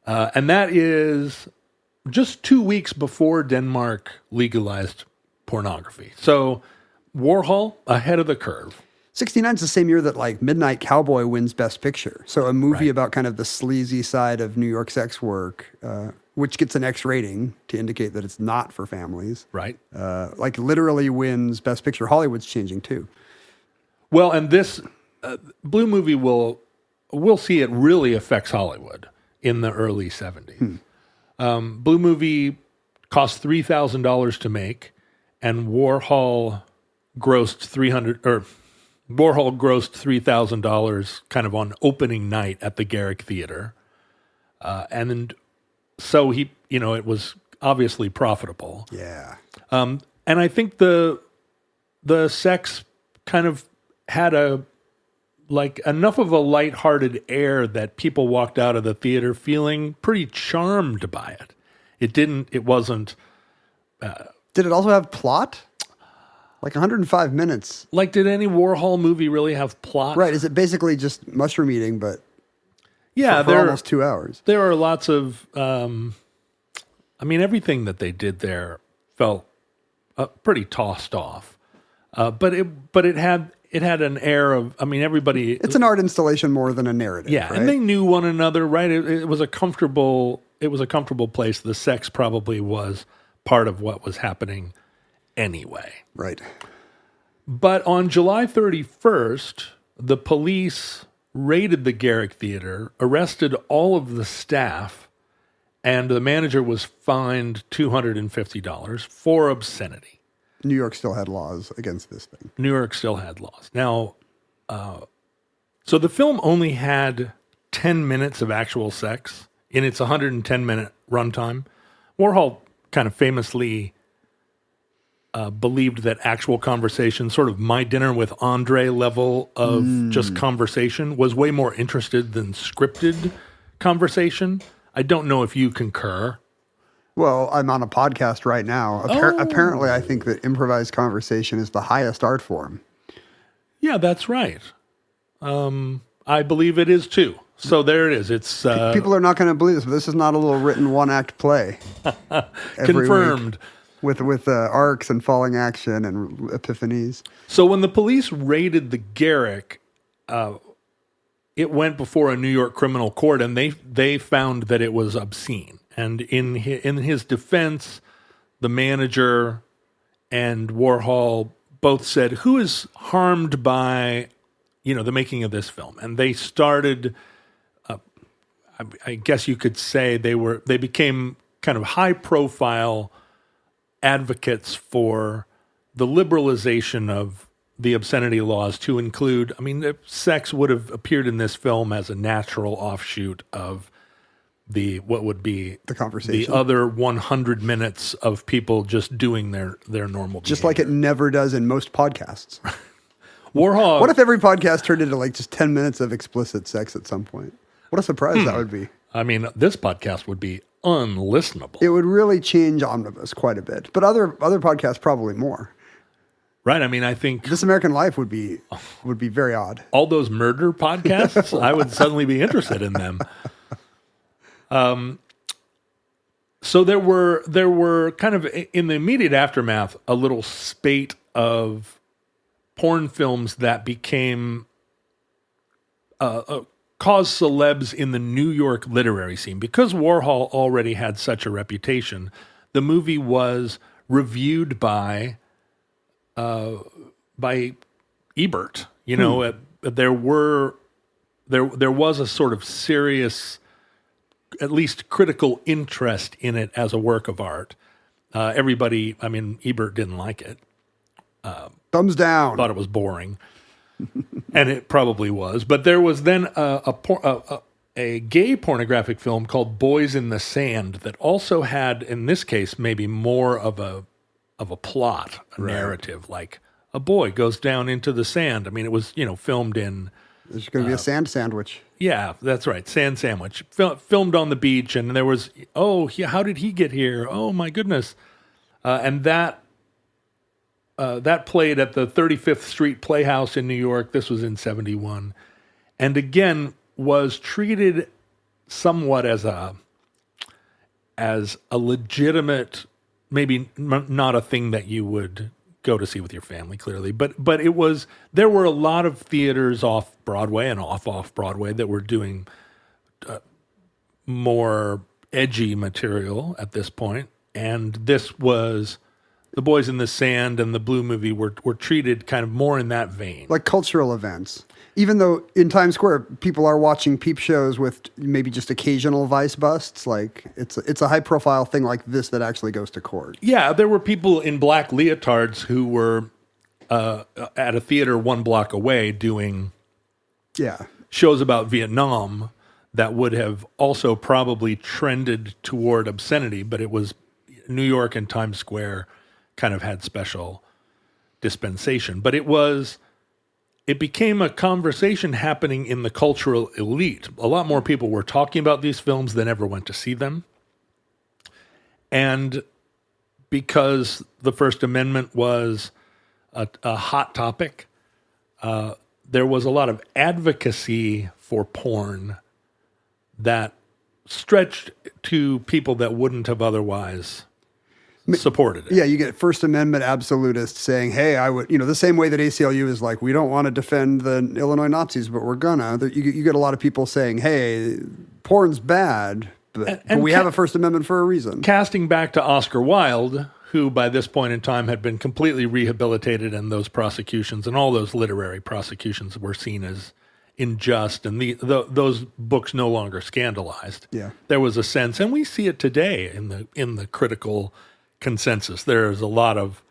And that is just 2 weeks before Denmark legalized pornography. So Warhol ahead of the curve. 69 is the same year that like Midnight Cowboy wins Best Picture. So a movie about kind of the sleazy side of New York sex work, which gets an X rating to indicate that it's not for families. Right. Like literally wins Best Picture. Hollywood's changing too. Well, and this Blue Movie we'll see it really affects Hollywood in the early 70s. Blue Movie cost $3,000 to make, and Warhol grossed $3,000 kind of on opening night at the Garrick Theater, and so it was obviously profitable. Yeah, and I think the sex kind of had enough of a lighthearted air that people walked out of the theater feeling pretty charmed by it. It wasn't. Did it also have plot? Like 105 minutes. Like, did any Warhol movie really have plot? Right. Is it basically just mushroom eating, but for almost 2 hours? There are lots of, everything that they did there felt pretty tossed off. But it had an air of, everybody. It's an art installation more than a narrative. Yeah, right? And they knew one another, right? It was a comfortable place. The sex probably was part of what was happening anyway. Right. But on July 31st, the police raided the Garrick Theater, arrested all of the staff, and the manager was fined $250 for obscenity. New York still had laws against this thing. New York still had laws. Now, so the film only had 10 minutes of actual sex in its 110-minute runtime. Warhol kind of famously believed that actual conversation, sort of My Dinner with Andre level of just conversation, was way more interested than scripted conversation. I don't know if you concur. Well, I'm on a podcast right now. Apparently, I think that improvised conversation is the highest art form. Yeah, that's right. I believe it is too. So there it is. It's people are not going to believe this, but this is not a little written one-act play. Confirmed. With arcs and falling action and epiphanies. So when the police raided the Garrick, it went before a New York criminal court, and they found that it was obscene. And in his defense, the manager and Warhol both said, "Who is harmed by, the making of this film?" And they started. I guess you could say they became kind of high-profile advocates for the liberalization of the obscenity laws to include, sex would have appeared in this film as a natural offshoot of what would be the conversation, the other 100 minutes of people just doing their normal just behavior. like it never does in most podcasts. Warhol. What if every podcast turned into like just 10 minutes of explicit sex at some point? What a surprise that would be. This podcast would be unlistenable. It would really change Omnibus quite a bit, but other podcasts probably more. Right. I think This American Life would be very odd. All those murder podcasts, I would suddenly be interested in them. So there were kind of in the immediate aftermath a little spate of porn films that became caused celebs in the New York literary scene. Because Warhol already had such a reputation, the movie was reviewed by Ebert. There was a sort of serious, at least critical interest in it as a work of art. Everybody, Ebert didn't like it. Thumbs down. Thought it was boring. And it probably was. But there was then a gay pornographic film called Boys in the Sand that also had, in this case, maybe more of a plot, a narrative, like a boy goes down into the sand. It was, filmed in... There's going to be a sand sandwich. Yeah, that's right. Sand sandwich. Filmed on the beach, and there was, how did he get here? Oh, my goodness. And that played at the 35th Street Playhouse in New York. This was in 1971. And again, was treated somewhat as a legitimate, maybe not a thing that you would go to see with your family, clearly. But there were a lot of theaters off Broadway and off Broadway that were doing more edgy material at this point. And this was... The Boys in the Sand and the Blue movie were treated kind of more in that vein. Like cultural events. Even though in Times Square, people are watching peep shows with maybe just occasional vice busts, like it's a high-profile thing like this that actually goes to court. Yeah, there were people in black leotards who were at a theater one block away doing shows about Vietnam that would have also probably trended toward obscenity, but it was New York and Times Square kind of had special dispensation. But it became a conversation happening in the cultural elite. A lot more people were talking about these films than ever went to see them. And because the First Amendment was a hot topic, there was a lot of advocacy for porn that stretched to people that wouldn't have otherwise supported it. Yeah, you get First Amendment absolutists saying, hey, I would, the same way that ACLU is like, we don't want to defend the Illinois Nazis, but we're gonna. You get a lot of people saying, hey, porn's bad, but we have a First Amendment for a reason. Casting back to Oscar Wilde, who by this point in time had been completely rehabilitated, and those prosecutions and all those literary prosecutions were seen as unjust, and those books no longer scandalized. Yeah. There was a sense, and we see it today in the critical consensus. There is a lot of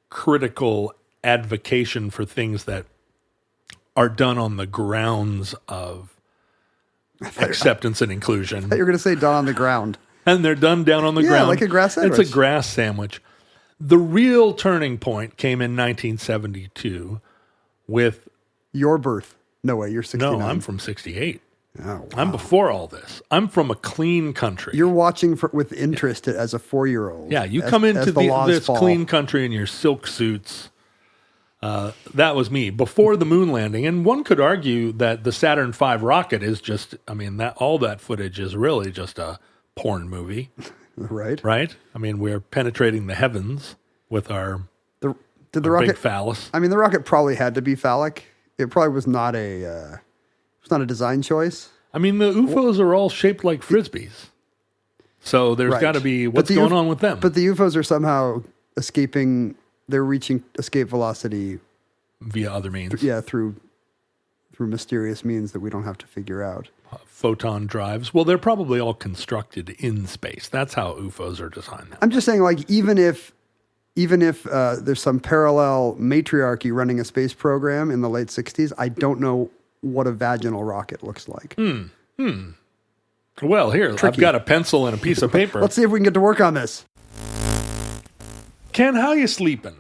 critical advocation for things that are done on the grounds of acceptance and inclusion. I thought you were going to say done on the ground. And they're done down on the ground. Like a grass sandwich. It's a grass sandwich. The real turning point came in 1972 with... Your birth. No way, you're 69. No, I'm from 68. Oh, wow. I'm before all this. I'm from a clean country. You're watching with interest as a 4-year-old. Yeah, you come into this clean country in your silk suits, That was me before the moon landing. And one could argue that the Saturn V rocket is just, all that footage is really just a porn movie. Right. Right? We're penetrating the heavens with our rocket, big phallus. The rocket probably had to be phallic. It probably was not a design choice. The UFOs are all shaped like Frisbees. So there's got to be, what's going on with them? But the UFOs are somehow escaping, they're reaching escape velocity. Via other means. Through mysterious means that we don't have to figure out. Photon drives. Well, they're probably all constructed in space. That's how UFOs are designed. I'm just saying, even if there's some parallel matriarchy running a space program in the late 60s, I don't know what a vaginal rocket looks like. Well, here, I've got a pencil and a piece of paper. Let's see if we can get to work on this. Ken, how you sleeping?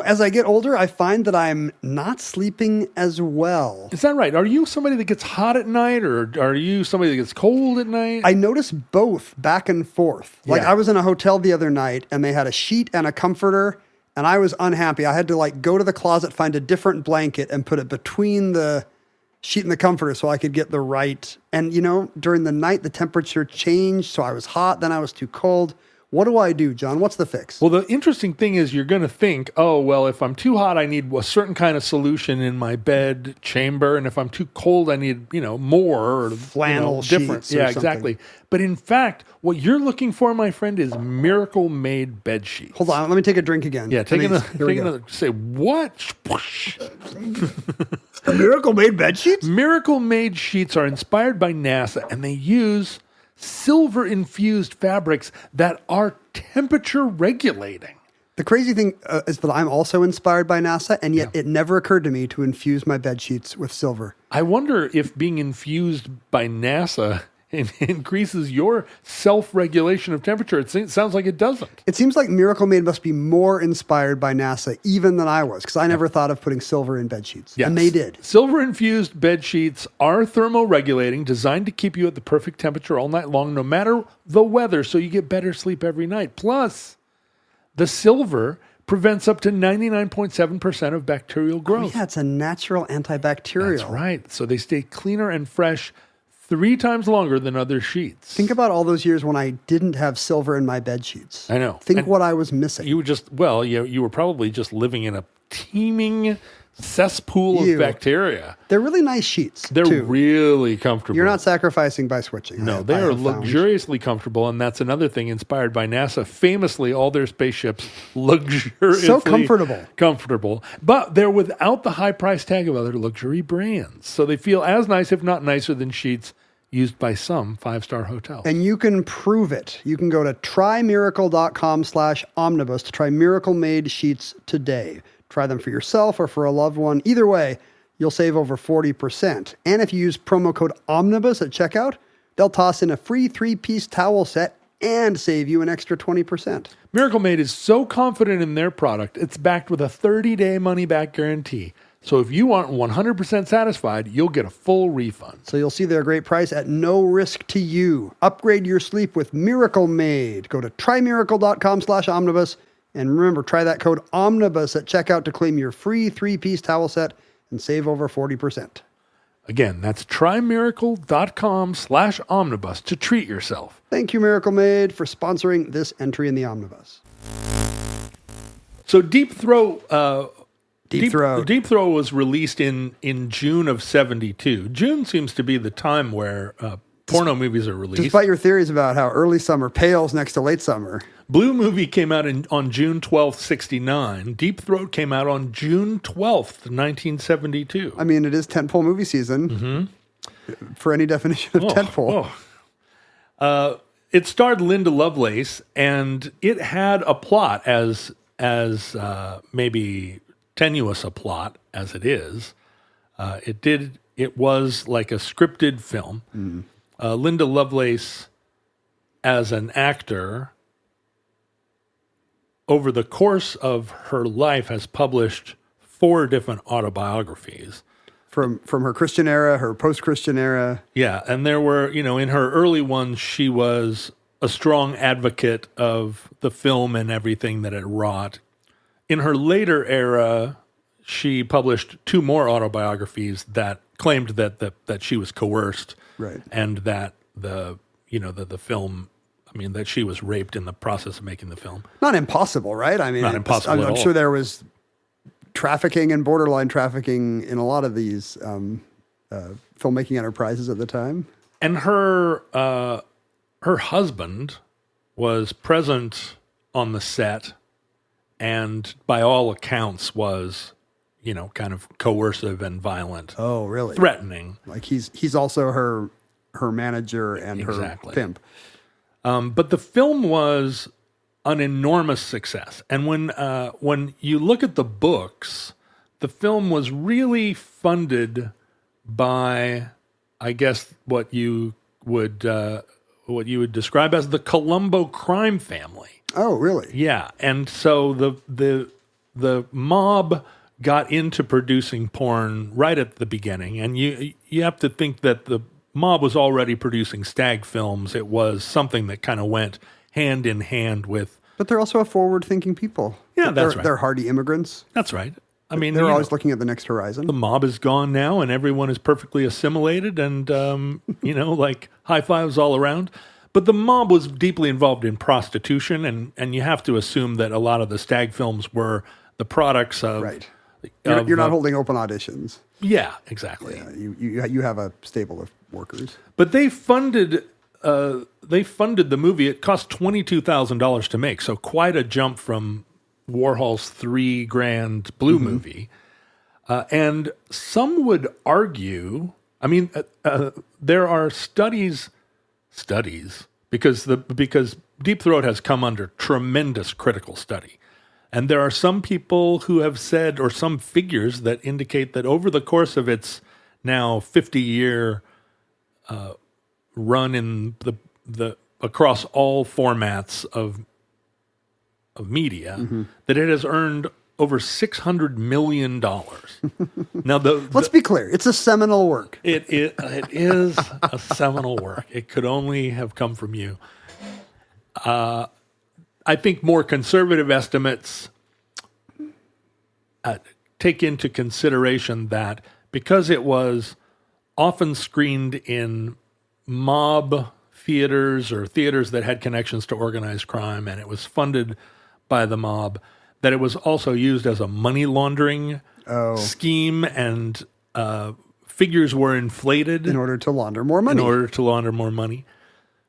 As I get older, I find that I'm not sleeping as well. Is that right? Are you somebody that gets hot at night, or are you somebody that gets cold at night? I notice both back and forth. I was in a hotel the other night, and they had a sheet and a comforter, and I was unhappy. I had to go to the closet, find a different blanket, and put it between the sheet and the comforter so I could get the right. And, during the night, the temperature changed, so I was hot, then I was too cold. What do I do, John? What's the fix? Well, the interesting thing is you're going to think, if I'm too hot, I need a certain kind of solution in my bed chamber. And if I'm too cold, I need, more. Or, flannel different. sheets or something. Exactly. But in fact, what you're looking for, my friend, is miracle-made bed sheets. Hold on. Let me take a drink again. Yeah, take another. Say, what? Miracle-made bed sheets? Miracle-made sheets are inspired by NASA, and they use silver-infused fabrics that are temperature regulating. The crazy thing is that I'm also inspired by NASA, and yet it never occurred to me to infuse my bed sheets with silver. I wonder if being infused by NASA increases your self-regulation of temperature. It sounds like it doesn't. It seems like Miracle Made must be more inspired by NASA even than I was, because I never thought of putting silver in bed sheets. Yes. And they did. Silver-infused bed sheets are thermoregulating, designed to keep you at the perfect temperature all night long, no matter the weather, so you get better sleep every night. Plus, the silver prevents up to 99.7% of bacterial growth. Oh, yeah, it's a natural antibacterial. That's right. So they stay cleaner and fresh 3 times longer than other sheets. Think about all those years when I didn't have silver in my bed sheets. I know. Think what I was missing. You were you were probably just living in a teeming cesspool of bacteria. They're really nice sheets. They're really comfortable. You're not sacrificing by switching. No, they are luxuriously comfortable, and that's another thing inspired by NASA. Famously, all their spaceships luxuriously comfortable, but they're without the high price tag of other luxury brands. So they feel as nice, if not nicer, than sheets used by some 5-star hotels. And you can prove it. You can go to trymiracle.com/omnibus to try Miracle Made sheets today. Try them for yourself or for a loved one. Either way, you'll save over 40%. And if you use promo code OMNIBUS at checkout, they'll toss in a free 3-piece towel set and save you an extra 20%. Miracle Made is so confident in their product, it's backed with a 30-day money-back guarantee. So if you aren't 100% satisfied, you'll get a full refund. So you'll see their great price at no risk to you. Upgrade your sleep with Miracle Made. Go to trymiracle.com/omnibus. And remember, try that code OMNIBUS at checkout to claim your free 3-piece towel set and save over 40%. Again, that's trymiracle.com/omnibus to treat yourself. Thank you, Miracle Made, for sponsoring this entry in the Omnibus. So Deep Throat Deep Throat was released in June of 1972. June seems to be the time where porno movies are released. Despite your theories about how early summer pales next to late summer. Blue Movie came out on June 12th, 1969. Deep Throat came out on June 12th, 1972. I mean, it is tentpole movie season for any definition of tentpole. It starred Linda Lovelace, and it had a plot as maybe tenuous a plot as it is. It was like a scripted film. Linda Lovelace, as an actor, over the course of her life, has published 4 different autobiographies. From her Christian era, her post-Christian era. Yeah, and there were, in her early ones, she was a strong advocate of the film and everything that it wrought. in her later era, she published 2 more autobiographies that claimed that she was coerced, right, and that the film, I mean, that she was raped in the process of making the film. Not impossible, right? I mean, not impossible. I'm sure there was trafficking and borderline trafficking in a lot of these filmmaking enterprises at the time. And her husband was present on the set, and by all accounts was, kind of coercive and violent. Oh, really? Threatening. Like he's also her manager and her pimp. But the film was an enormous success. And when you look at the books, the film was really funded by, I guess, what you would describe as the Colombo crime family. Oh, really? Yeah. And so the mob got into producing porn right at the beginning, and you have to think that the mob was already producing stag films. It was something that kind of went hand in hand with. But they're also a forward-thinking people. Yeah, that's right. They're hardy immigrants. That's right. I mean, they're always looking at the next horizon. The mob is gone now, and everyone is perfectly assimilated, and like high fives all around. But the mob was deeply involved in prostitution, and you have to assume that a lot of the stag films were the products of. Right. You're not holding open auditions. Yeah, exactly. Yeah, you have a stable of workers. But they funded the movie. It cost $22,000 to make, so quite a jump from Warhol's $3,000 Blue movie. And some would argue, I mean, there are studies because Deep Throat has come under tremendous critical study. And there are some people who have said, or some figures that indicate that over the course of its now 50-year run in the across all formats of media, that it has earned over $600 million. Now, let's be clear, it's a seminal work. It is a seminal work. It could only have come from you. I think more conservative estimates take into consideration that because it was often screened in mob theaters or theaters that had connections to organized crime, and it was funded by the mob, that it was also used as a money laundering scheme, and figures were inflated in order to launder more money.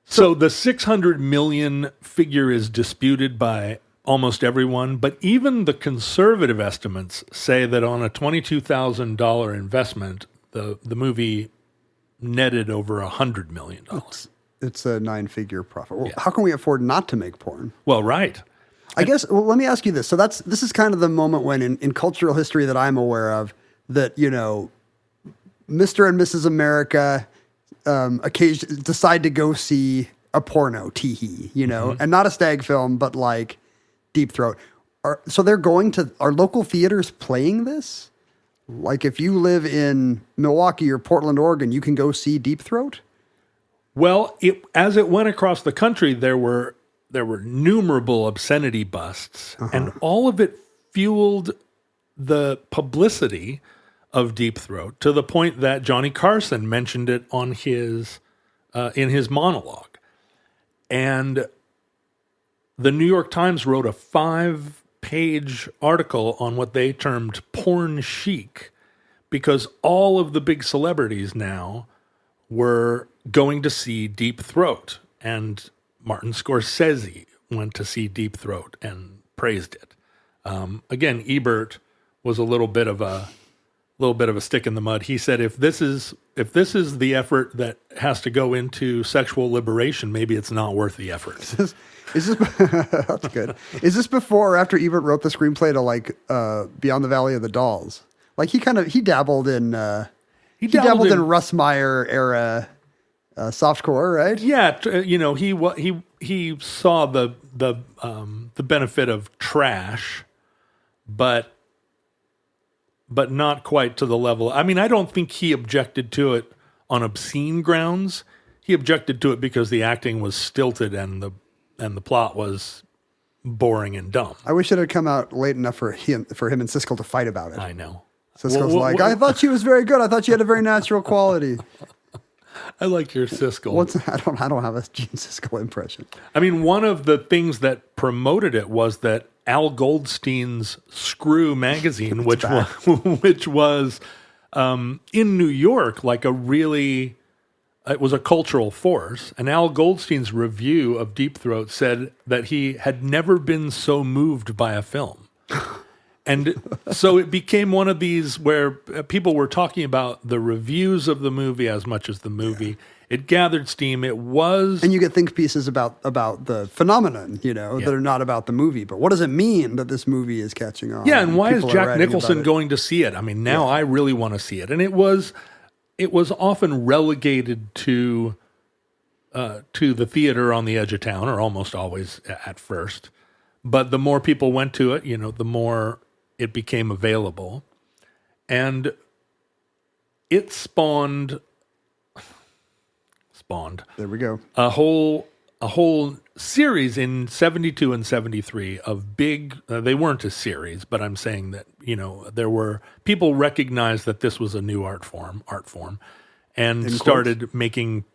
So the 600 million figure is disputed by almost everyone, but even the conservative estimates say that on a $22,000 investment, the movie netted over $100 million. It's a 9-figure profit. Well, how can we afford not to make porn? Well, right. I guess, let me ask you this. So this is kind of the moment when in cultural history that I'm aware of that, Mr. and Mrs. America occasionally decide to go see a porno, and not a stag film, but like Deep Throat. So they're going to, are local theaters playing this? Like if you live in Milwaukee or Portland, Oregon, you can go see Deep Throat? Well, as it went across the country, there were innumerable obscenity busts, and all of it fueled the publicity of Deep Throat to the point that Johnny Carson mentioned it on his in his monologue. And the New York Times wrote a 5-page article on what they termed porn chic, because all of the big celebrities now were going to see Deep Throat, and Martin Scorsese went to see Deep Throat and praised it. Again, Ebert was a little bit of a stick in the mud. He said, if this is the effort that has to go into sexual liberation, maybe it's not worth the effort. Is this that's good. Is this before or after Ebert wrote the screenplay to like Beyond the Valley of the Dolls? Like he dabbled in Russ Meyer era softcore, right? Yeah, he saw the benefit of trash, but not quite to the level. I mean, I don't think he objected to it on obscene grounds. He objected to it because the acting was stilted and the plot was boring and dumb. I wish it had come out late enough for him and Siskel to fight about it. I know. Siskel's I thought she was very good. I thought she had a very natural quality. I like your Siskel. I don't have a Gene Siskel impression. I mean, one of the things that promoted it was that Al Goldstein's Screw magazine, which was in New York, like it was a cultural force. And Al Goldstein's review of Deep Throat said that he had never been so moved by a film. And so it became one of these where people were talking about the reviews of the movie as much as the movie. Yeah. It gathered steam. It was... And you get think pieces about the phenomenon, that are not about the movie. But what does it mean that this movie is catching on? Yeah, and why is Jack Nicholson going to see it? I mean, now I really want to see it. And it was often relegated to the theater on the edge of town, or almost always at first. But the more people went to it, the more it became available. And it spawned... There we go. A whole series in 72 and 73 of big, they weren't a series, but I'm saying that, there were, people recognized that this was a new art form, and started making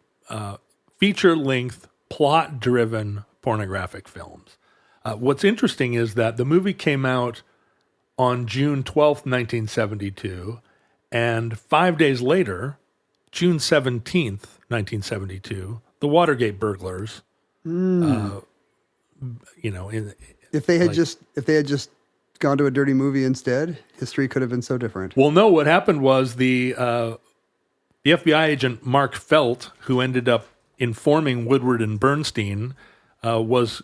feature-length, plot-driven pornographic films. What's interesting is that the movie came out on June 12th, 1972, and 5 days later, June 17th, 1972, the Watergate burglars, if they had just gone to a dirty movie instead, history could have been so different. Well, no, what happened was the FBI agent Mark Felt, who ended up informing Woodward and Bernstein, was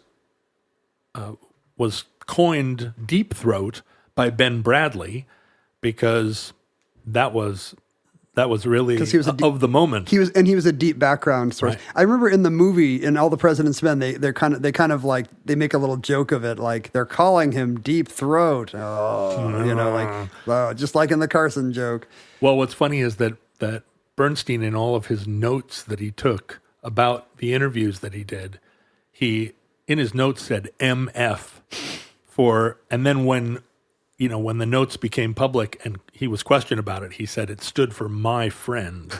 coined Deep Throat by Ben Bradley because that was really of the moment. He was a deep background source. Right. I remember in the movie, in All the President's Men, they make a little joke of it, like they're calling him Deep Throat. Just like in the Carson joke. Well, what's funny is that Bernstein, in all of his notes that he took about the interviews that he did, he in his notes said MF and then when the notes became public and he was questioned about it, he said it stood for my friend.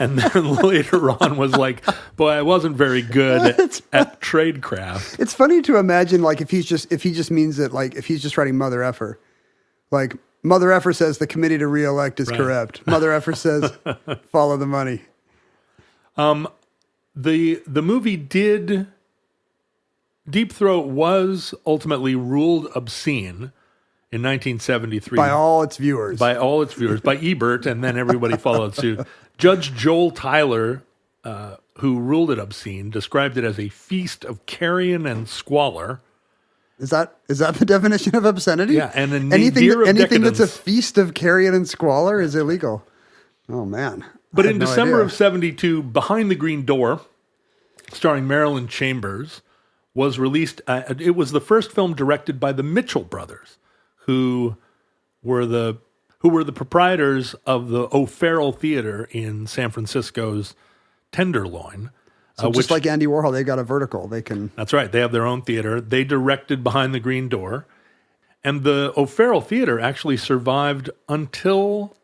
And then later on was like, boy, I wasn't very good at tradecraft. It's funny to imagine, like, if he just means it, like, if he's just writing Mother Effer. Like, Mother Effer says the committee to re-elect is corrupt. Mother Effer says follow the money. The movie Deep Throat was ultimately ruled obscene in 1973. By all its viewers. By Ebert, and then everybody followed suit. Judge Joel Tyler, who ruled it obscene, described it as a feast of carrion and squalor. Is that the definition of obscenity? Yeah, and anything that's a feast of carrion and squalor is illegal. Oh, man. But in December of 72, Behind the Green Door, starring Marilyn Chambers, was released. It was the first film directed by the Mitchell brothers, who were the proprietors of the O'Farrell Theater in San Francisco's Tenderloin. So just like Andy Warhol, they got a vertical. They can. That's right. They have their own theater. They directed Behind the Green Door. And the O'Farrell Theater actually survived until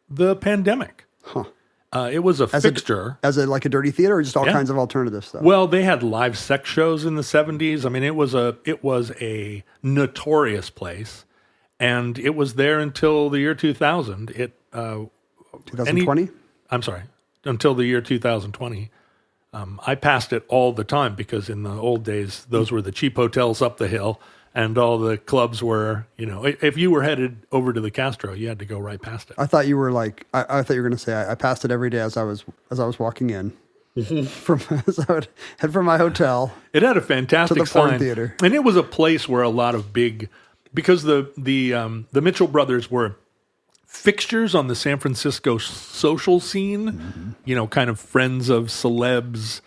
the pandemic. Huh. It was a fixture. As a dirty theater, or just all kinds of alternative stuff? Well, they had live sex shows in the 70s. I mean, it was a notorious place. And it was there until the year 2000. 2020? I'm sorry. Until the year 2020. I passed it all the time because in the old days, those were the cheap hotels up the hill, and all the clubs were, if you were headed over to the Castro, you had to go right past it. I thought you were I thought you were going to say I passed it every day as I was walking in. As I would head from my hotel. It had a fantastic to the sign, theater, and it was a place where a lot of because the Mitchell brothers were fixtures on the San Francisco social scene, kind of friends of celebs,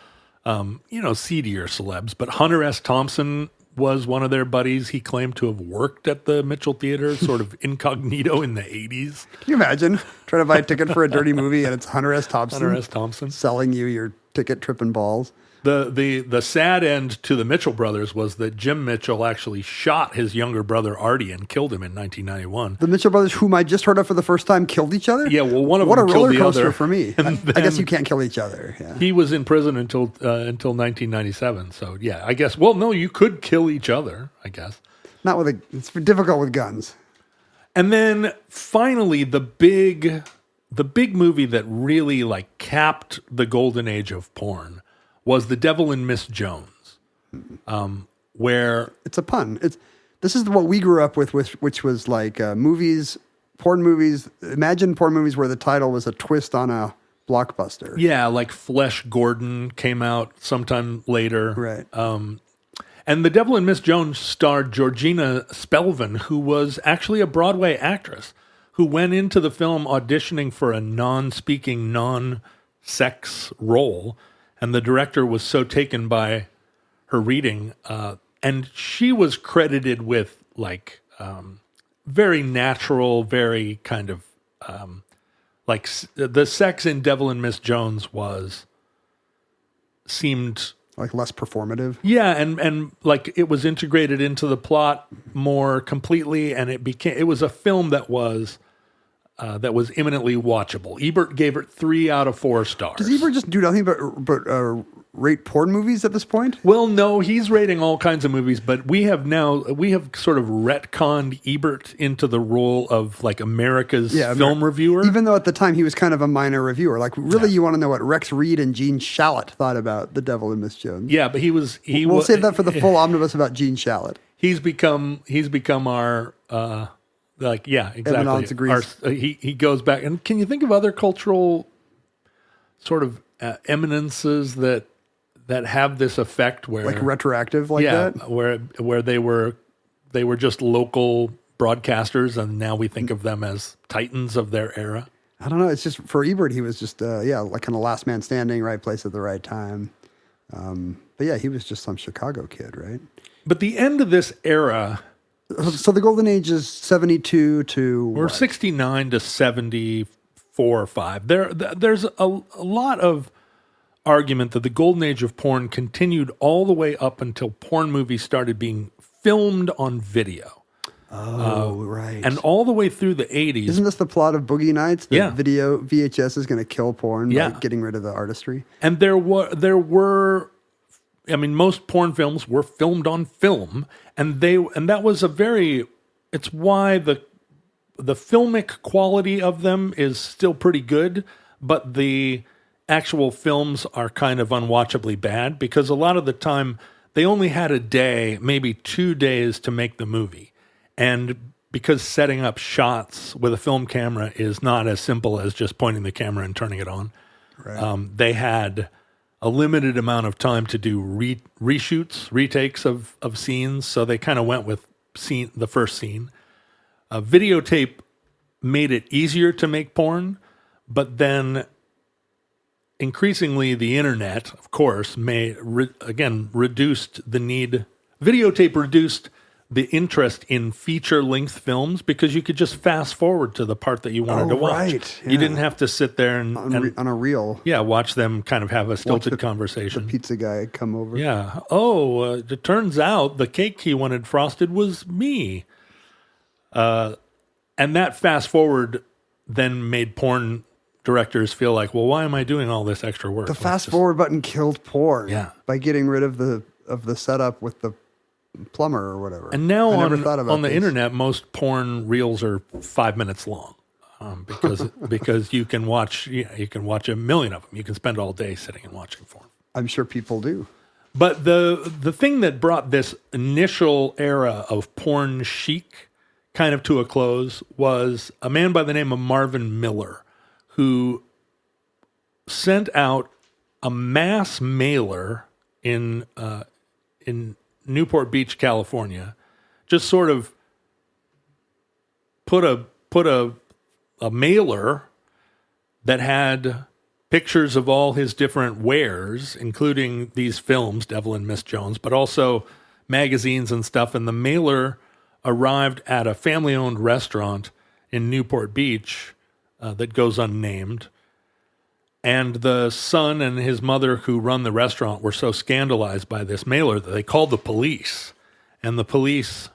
seedier celebs. But Hunter S. Thompson was one of their buddies. He claimed to have worked at the Mitchell Theater, sort of incognito in the 80s. Can you imagine trying to buy a ticket for a dirty movie and it's Hunter S. Thompson? Hunter S. Thompson. Selling you your ticket, tripping balls. The sad end to the Mitchell brothers was that Jim Mitchell actually shot his younger brother Artie and killed him in 1991. The Mitchell brothers, whom I just heard of for the first time, killed each other? Yeah, well, one of what them killed the other. What a roller coaster for me. I guess you can't kill each other. Yeah. He was in prison until 1997. So, yeah, I guess. Well, no, you could kill each other, I guess. Not with it's difficult with guns. And then finally, the big movie that really like capped the golden age of porn was The Devil and Miss Jones, where it's a pun. This is what we grew up with, which was like movies, porn movies. Imagine porn movies where the title was a twist on a blockbuster. Yeah, like Flesh Gordon came out sometime later, right? And The Devil and Miss Jones starred Georgina Spelvin, who was actually a Broadway actress who went into the film auditioning for a non-speaking, non-sex role. And the director was so taken by her reading. And she was credited with like very natural, very kind of like the sex in Devil and Miss Jones seemed like less performative. Yeah, and like it was integrated into the plot more completely, and it was a film that was eminently watchable. Ebert gave it 3 out of 4 stars. Does Ebert just do nothing but rate porn movies at this point? Well, no, he's rating all kinds of movies, but we have sort of retconned Ebert into the role of like America's film reviewer. Even though at the time he was kind of a minor reviewer. Like really you want to know what Rex Reed and Gene Shalit thought about The Devil and Miss Jones. Yeah, but we'll save that for the full omnibus about Gene Shalit. He's become our like, yeah, exactly. He goes back. And can you think of other cultural sort of eminences that have this effect where like retroactive like that? Where they were just local broadcasters and now we think of them as titans of their era? I don't know. It's just for Ebert, he was just like kind of last man standing, right place at the right time. But yeah, he was just some Chicago kid, right? But the end of this era. So the golden age is 72 to We're what? 69 to 74 or 5. There's a lot of argument that the golden age of porn continued all the way up until porn movies started being filmed on video. Oh, right. And all the way through the 80s. Isn't this the plot of Boogie Nights? The video VHS is going to kill porn by getting rid of the artistry. And there were I mean, most porn films were filmed on film, and that was it's why the filmic quality of them is still pretty good, but the actual films are kind of unwatchably bad because a lot of the time they only had a day, maybe 2 days to make the movie. And because setting up shots with a film camera is not as simple as just pointing the camera and turning it on, right. They had a limited amount of time to do reshoots, retakes of scenes, so they kind of went with the first scene. Videotape made it easier to make porn, but then increasingly the internet, of course, reduced the need. Videotape reduced the interest in feature-length films because you could just fast forward to the part that you wanted to watch. Right. Yeah. You didn't have to sit there and on a reel. Yeah, watch them kind of have a stilted conversation. The pizza guy come over. Yeah. Oh, it turns out the cake he wanted frosted was me. And that fast forward then made porn directors feel like, well, why am I doing all this extra work? The fast forward button killed porn. Yeah. By getting rid of the setup with the plumber or whatever. And now on the internet, most porn reels are 5 minutes long because you can watch a million of them. You can spend all day sitting and watching porn. I'm sure people do. But the thing that brought this initial era of porn chic kind of to a close was a man by the name of Marvin Miller, who sent out a mass mailer in Newport Beach, California, just sort of put a mailer that had pictures of all his different wares, including these films, Devil and Miss Jones, but also magazines and stuff. And the mailer arrived at a family-owned restaurant in Newport Beach that goes unnamed. And the son and his mother who run the restaurant were so scandalized by this mailer that they called the police. And the police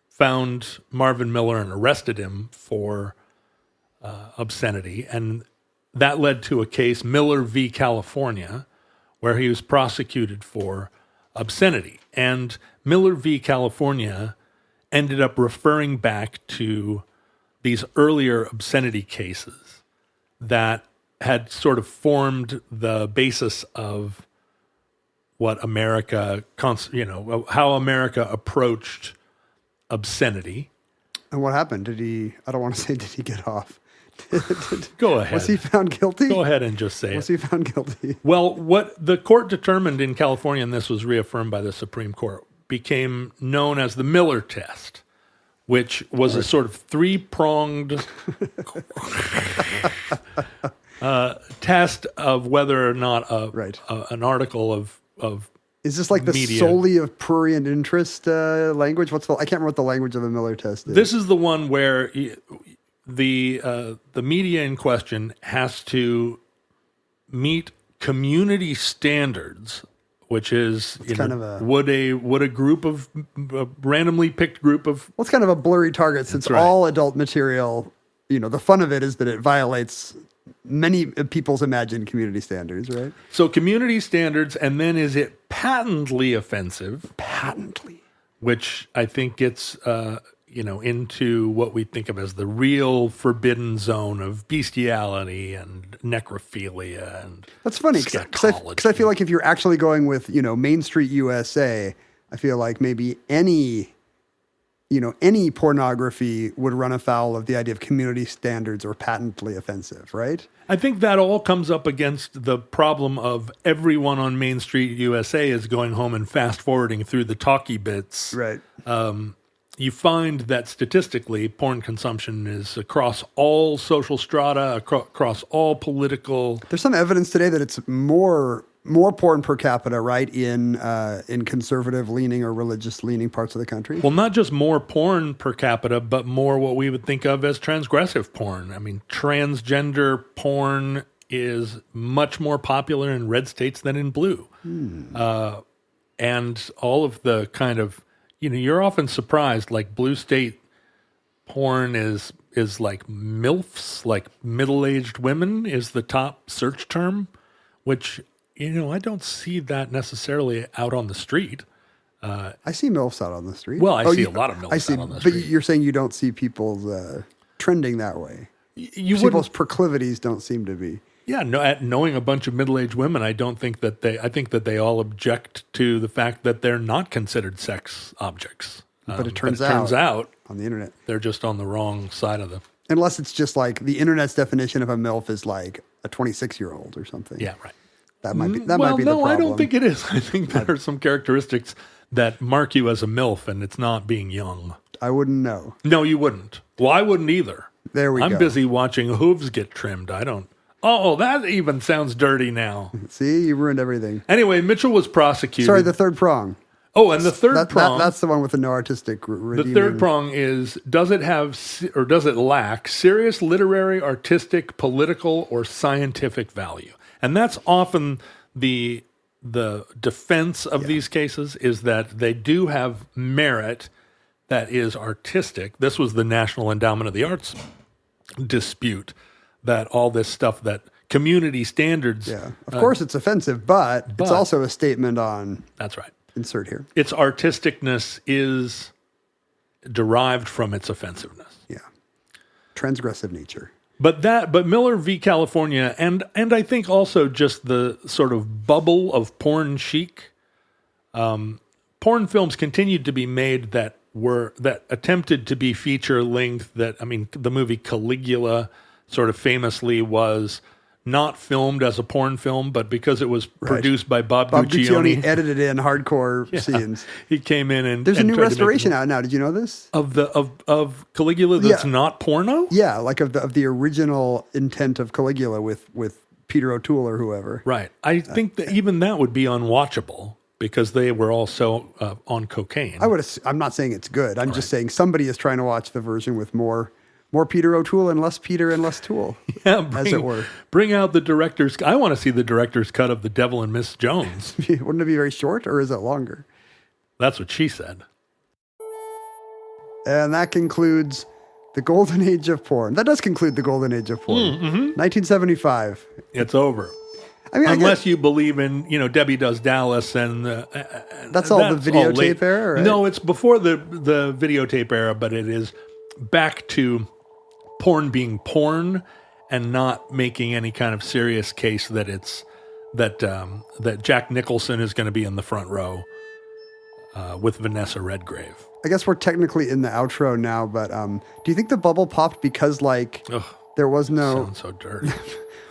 found Marvin Miller and arrested him for obscenity. And that led to a case, Miller v. California, where he was prosecuted for obscenity. And Miller v. California ended up referring back to these earlier obscenity cases that had sort of formed the basis of what America, how America approached obscenity. And what happened? I don't want to say, did he get off? Go ahead. Was he found guilty? Go ahead and just say it. Was he found guilty? Well, what the court determined in California, and this was reaffirmed by the Supreme Court, became known as the Miller test, which was a sort of three-pronged test of whether or not an article of is this like the media. solely of prurient interest language? I can't remember what the language of the Miller test is. This is the one where the media in question has to meet community standards, which is would a group of a randomly picked group of it's kind of a blurry target since all adult material. The fun of it is that it violates many people's imagined community standards, right? So community standards, and then is it patently offensive? Patently, which I think gets into what we think of as the real forbidden zone of bestiality and necrophilia and that's funny because I feel like if you're actually going with Main Street USA, I feel like maybe any pornography would run afoul of the idea of community standards or patently offensive, right? I think that all comes up against the problem of everyone on Main Street USA is going home and fast forwarding through the talkie bits. Right. You find that statistically, porn consumption is across all social strata, across all political. There's some evidence today that it's more porn per capita, right, in conservative leaning or religious leaning parts of the country. Well, not just more porn per capita, but more what we would think of as transgressive porn. I mean, transgender porn is much more popular in red states than in blue. And all of the kind of, you're often surprised, like blue state porn is like MILFs, like middle-aged women is the top search term, which, I don't see that necessarily out on the street. I see MILFs out on the street. Well, I see a lot of MILFs out on the street. But you're saying you don't see people's trending that way. People's proclivities don't seem to be. Yeah, knowing a bunch of middle-aged women, I think that they all object to the fact that they're not considered sex objects. But it turns out on the internet they're just on the wrong side of the. Unless it's just like the internet's definition of a MILF is like a 26-year-old or something. Yeah, right. That might be the problem. No, I don't think it is. I think there are some characteristics that mark you as a MILF, and it's not being young. I wouldn't know. No, you wouldn't. Well, I wouldn't either. There we go. I'm busy watching hooves get trimmed. I don't. Oh, that even sounds dirty now. See, you ruined everything. Anyway, Mitchell was prosecuted. Sorry, the third prong. Oh, and the third prong. That's the one with the no artistic redeeming. The third prong is, does it lack serious literary, artistic, political, or scientific value? And that's often the defense of these cases, is that they do have merit that is artistic. This was the National Endowment of the Arts dispute, that all this stuff that community standards. Yeah, of course it's offensive, but it's also a statement on. That's right. Insert here. Its artisticness is derived from its offensiveness. Yeah, transgressive nature. But Miller v. California, and I think also just the sort of bubble of porn chic. Porn films continued to be made that attempted to be feature length. The movie Caligula sort of famously was not filmed as a porn film, but because it was produced by Bob Guccione, edited in hardcore scenes. He came in and there's a new restoration out now. Did you know this? Of Caligula that's not porno? Yeah, like of the original intent of Caligula with Peter O'Toole or whoever. Right. I think that even that would be unwatchable because they were all so on cocaine. I'm not saying it's good. I'm just saying somebody is trying to watch the version with more More Peter O'Toole and less Peter and less Toole, as it were. Bring out the director's... I want to see the director's cut of The Devil and Miss Jones. Wouldn't it be very short, or is it longer? That's what she said. And that concludes the golden age of porn. That does conclude the golden age of porn. 1975. It's over. I mean, unless you believe in, Debbie Does Dallas and... that's all the videotape era, right? No, it's before the videotape era, but it is back to porn being porn and not making any kind of serious case that that Jack Nicholson is going to be in the front row with Vanessa Redgrave. I guess we're technically in the outro now, but do you think the bubble popped because there was no... Sounds so dirty.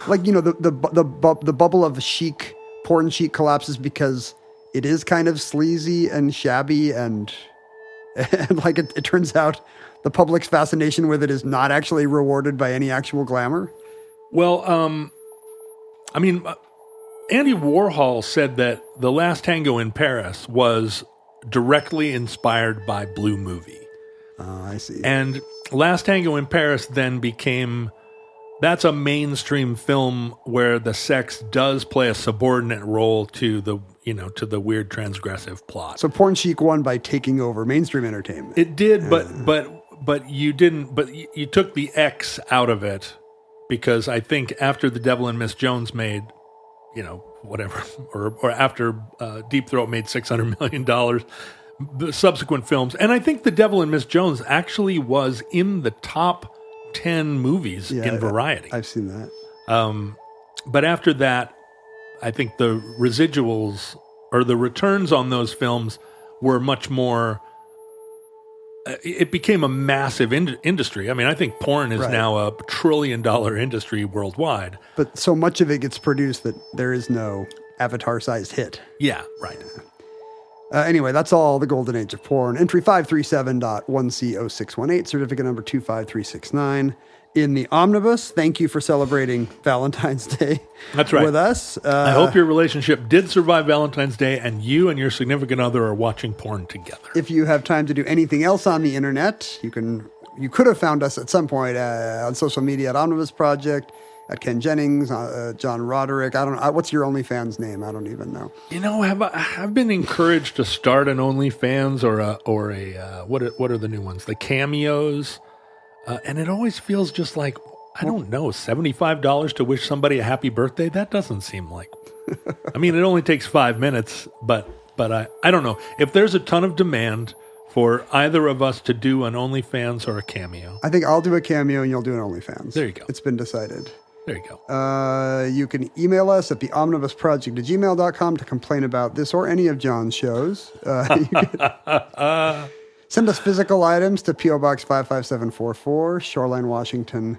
the bubble of chic, porn chic collapses because it is kind of sleazy and shabby and it turns out the public's fascination with it is not actually rewarded by any actual glamour? Well, Andy Warhol said that The Last Tango in Paris was directly inspired by Blue Movie. Oh, I see. And Last Tango in Paris then became... That's a mainstream film where the sex does play a subordinate role to the weird transgressive plot. So porn chic won by taking over mainstream entertainment. It did, but you didn't. But you took the X out of it because I think after The Devil and Miss Jones made, whatever, or after Deep Throat made $600 million, the subsequent films, and I think The Devil and Miss Jones actually was in the top 10 movies in Variety. I've seen that. But after that, I think the residuals or the returns on those films were much more... It became a massive industry. I mean, I think porn is now a $1 trillion industry worldwide. But so much of it gets produced that there is no Avatar-sized hit. Yeah, right. Anyway, that's all the golden age of porn. Entry 537.1C0618, certificate number 25369. In the omnibus, thank you for celebrating Valentine's Day. That's right. With us. I hope your relationship did survive Valentine's Day and you and your significant other are watching porn together. If you have time to do anything else on the internet, you could have found us at some point on social media at Omnibus Project, at Ken Jennings, John Roderick. I don't know. What's your OnlyFans name? I don't even know. I've been encouraged to start an OnlyFans or a what are the new ones? The Cameos. And it always feels just like, I don't know, $75 to wish somebody a happy birthday? That doesn't seem like... I mean, it only takes 5 minutes, but I don't know. If there's a ton of demand for either of us to do an OnlyFans or a Cameo... I think I'll do a Cameo and you'll do an OnlyFans. There you go. It's been decided. There you go. You can email us at theomnibusproject@gmail.com to complain about this or any of John's shows. Send us physical items to P.O. Box 55744, Shoreline, Washington,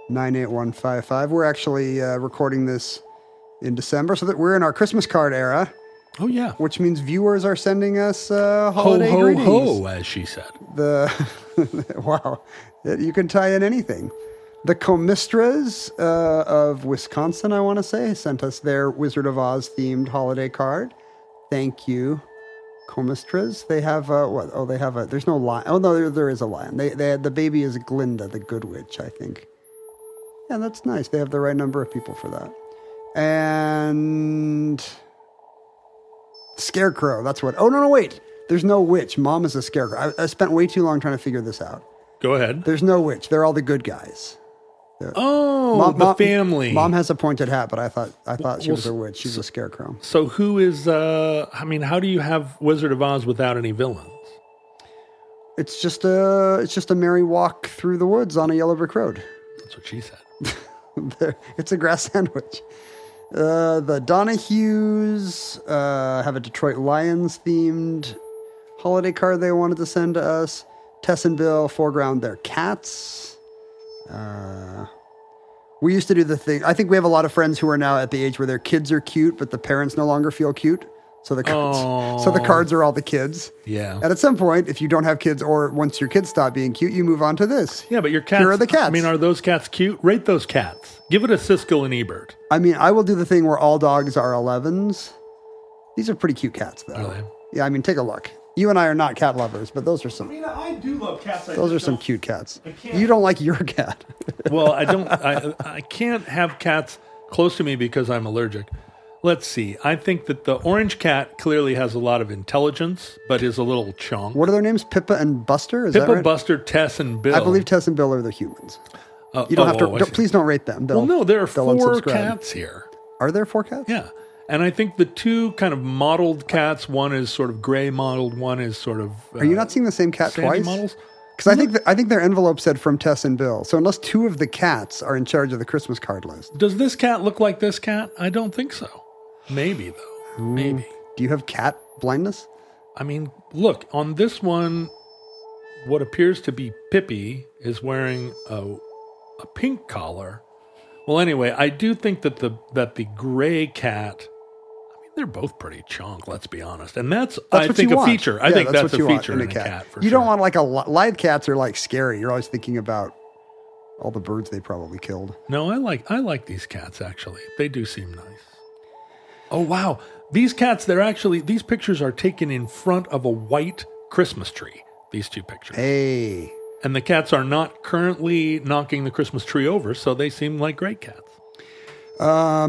98155. We're actually recording this in December, so that we're in our Christmas card era. Oh, yeah. Which means viewers are sending us holiday greetings. Ho, ho, as she said. Wow. You can tie in anything. The Comistras of Wisconsin, I want to say, sent us their Wizard of Oz themed holiday card. Thank you, Comistras. They have what? Oh, they have a. There's no lion. Oh no, there is a lion. They had, the baby is Glinda, the Good Witch, I think. Yeah, that's nice. They have the right number of people for that. And Scarecrow. That's what. Oh no, wait. There's no witch. Mom is a scarecrow. I spent way too long trying to figure this out. Go ahead. There's no witch. They're all the good guys. The family. Mom has a pointed hat, but I thought she was a witch. She's a scarecrow. So who is? How do you have Wizard of Oz without any villains? It's just a merry walk through the woods on a yellow brick road. That's what she said. It's a grass sandwich. The Donahues have a Detroit Lions themed holiday card they wanted to send to us. Tess and Bill foreground their cats. We used to do the thing. I think we have a lot of friends who are now at the age where their kids are cute, but the parents no longer feel cute. So the cards are all the kids. Yeah. And at some point, if you don't have kids, or once your kids stop being cute, you move on to this. Yeah, but your cats. Here are the cats. I mean, are those cats cute? Rate those cats. Give it a Siskel and Ebert. I mean, I will do the thing where all dogs are 11s. These are pretty cute cats, though. Are they? Yeah, I mean, take a look. You and I are not cat lovers, but those are some. I mean, I do love cats. Those are some cute cats. You don't like your cat. Well, I don't. I can't have cats close to me because I'm allergic. Let's see. I think that the orange cat clearly has a lot of intelligence, but is a little chunk. What are their names? Pippa and Buster? Is that Pippa, right? Buster, Tess, and Bill. I believe Tess and Bill are the humans. You don't have to. Please don't rate them. Well, no, there are 4 cats here. Are there 4 cats? Yeah. And I think the 2 kind of modeled cats, one is sort of gray modeled, one is sort of... Are you not seeing the same cat twice? Models? Because I think their envelope said from Tess and Bill. So unless 2 of the cats are in charge of the Christmas card list. Does this cat look like this cat? I don't think so. Maybe, though. Maybe. Do you have cat blindness? I mean, look, on this one, what appears to be Pippi is wearing a pink collar. Well, anyway, I do think that the gray cat... They're both pretty chunk, let's be honest. And that's I think, a feature. I think that's a feature in a cat for You sure. don't want like live cats are like scary. You're always thinking about all the birds they probably killed. No, I like these cats, actually. They do seem nice. Oh, wow. These cats, these pictures are taken in front of a white Christmas tree, these 2 pictures. Hey. And the cats are not currently knocking the Christmas tree over, so they seem like great cats.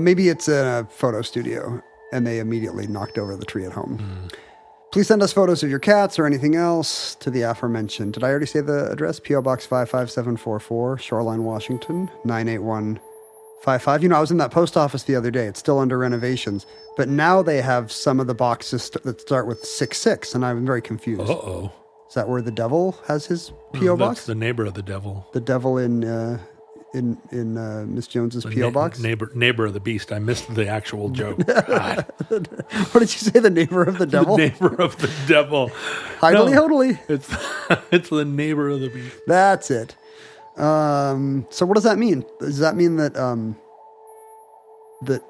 Maybe it's a photo studio. And they immediately knocked over the tree at home. Please send us photos of your cats or anything else to the aforementioned. Did I already say the address? P.O. Box 55744, Shoreline, Washington, 98155. You know, I was in that post office the other day. It's still under renovations. But now they have some of the boxes that start with 66, and I'm very confused. Uh-oh. Is that where the devil has his P.O. box? That's the neighbor of the devil. The devil in Miss Jones's P.O. box? Neighbor of the beast. I missed the actual joke. God. What did you say? The neighbor of the devil? The neighbor of the devil. Hodly. It's the neighbor of the beast. That's it. So what does that mean? Does that mean that that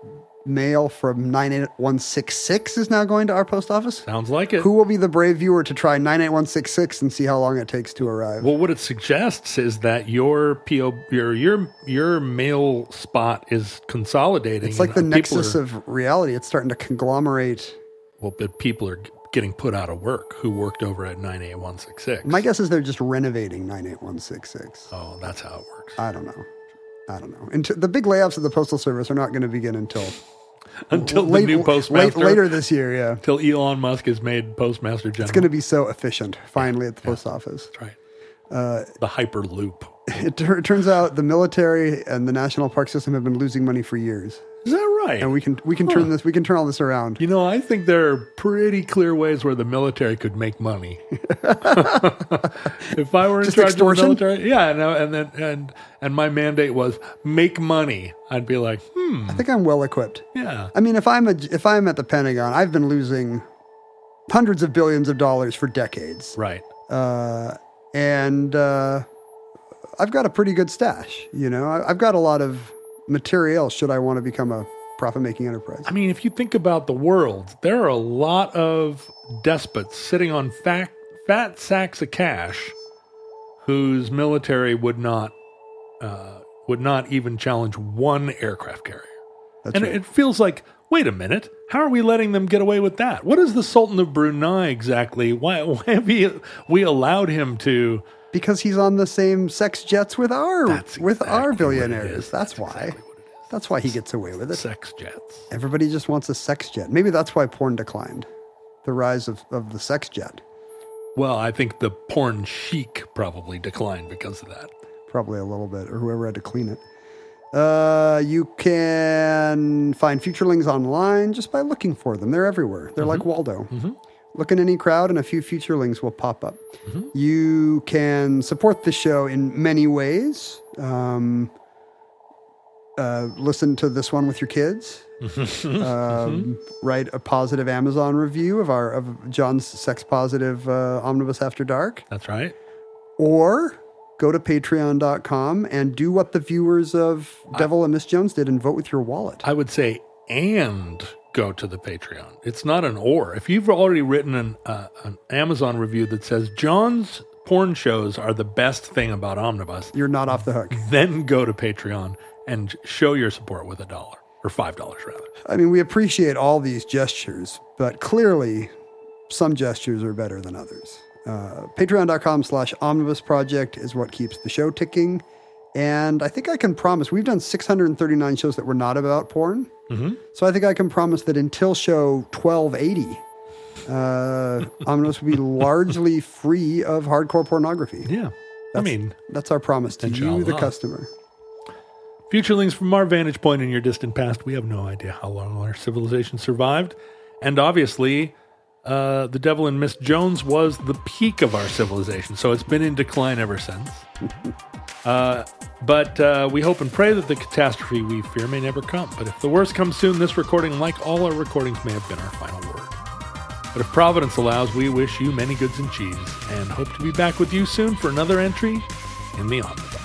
mail from 98166 is now going to our post office? Sounds like it. Who will be the brave viewer to try 98166 and see how long it takes to arrive? Well, what it suggests is that your mail spot is consolidating. It's like the nexus of reality. It's starting to conglomerate. Well, but people are getting put out of work who worked over at 98166. My guess is they're just renovating 98166. Oh, that's how it works. I don't know. And the big layoffs of the Postal Service are not going to begin until the new postmaster. Later this year, yeah. Until Elon Musk is made postmaster general. It's going to be so efficient, finally, at the post office. That's right. The Hyperloop. It turns out the military and the National Park System have been losing money for years. Is that right? And we can turn all this around. You know, I think there are pretty clear ways where the military could make money. If I were in charge extortion? of the military, yeah, and my mandate was make money, I'd be like, I think I'm well equipped. Yeah. I mean, if I'm at the Pentagon, I've been losing hundreds of billions of dollars for decades. Right. And I've got a pretty good stash. You know, I've got a lot of material should I want to become a profit-making enterprise. I mean, if you think about the world, there are a lot of despots sitting on fat sacks of cash whose military would not even challenge one aircraft carrier. That's right. It feels like, wait a minute, how are we letting them get away with that? What is the Sultan of Brunei exactly? Why have we allowed him to... Because he's on the same sex jets with our billionaires. That's why. Exactly what it is. That's why he gets away with it. Sex jets. Everybody just wants a sex jet. Maybe that's why porn declined. The rise of the sex jet. Well, I think the porn chic probably declined because of that. Probably a little bit, or whoever had to clean it. You can find Futurelings online just by looking for them. They're everywhere. They're like Waldo. Mm-hmm. Look in any crowd and a few Futurelings will pop up. Mm-hmm. You can support the show in many ways. Listen to this one with your kids. Write a positive Amazon review of John's sex positive Omnibus After Dark. That's right. Or go to patreon.com and do what the viewers of Devil and Miss Jones did and vote with your wallet. I would say and go to the Patreon. It's not an or. If you've already written an Amazon review that says John's porn shows are the best thing about Omnibus, you're not off the hook. Then go to Patreon and show your support with $1 or $5 rather. I mean, we appreciate all these gestures, but clearly some gestures are better than others. Patreon.com/Omnibus Project is what keeps the show ticking. And I think I can promise, we've done 639 shows that were not about porn. Mm-hmm. So I think I can promise that until show 1280, Omnibus will be largely free of hardcore pornography. Yeah. That's our promise to you, the customer. Futurelings, from our vantage point in your distant past, we have no idea how long our civilization survived. And obviously, the Devil and Miss Jones was the peak of our civilization. So it's been in decline ever since. But we hope and pray that the catastrophe we fear may never come. But if the worst comes soon, this recording, like all our recordings, may have been our final word. But if Providence allows, we wish you many goods and cheese, and hope to be back with you soon for another entry in the Omnibus.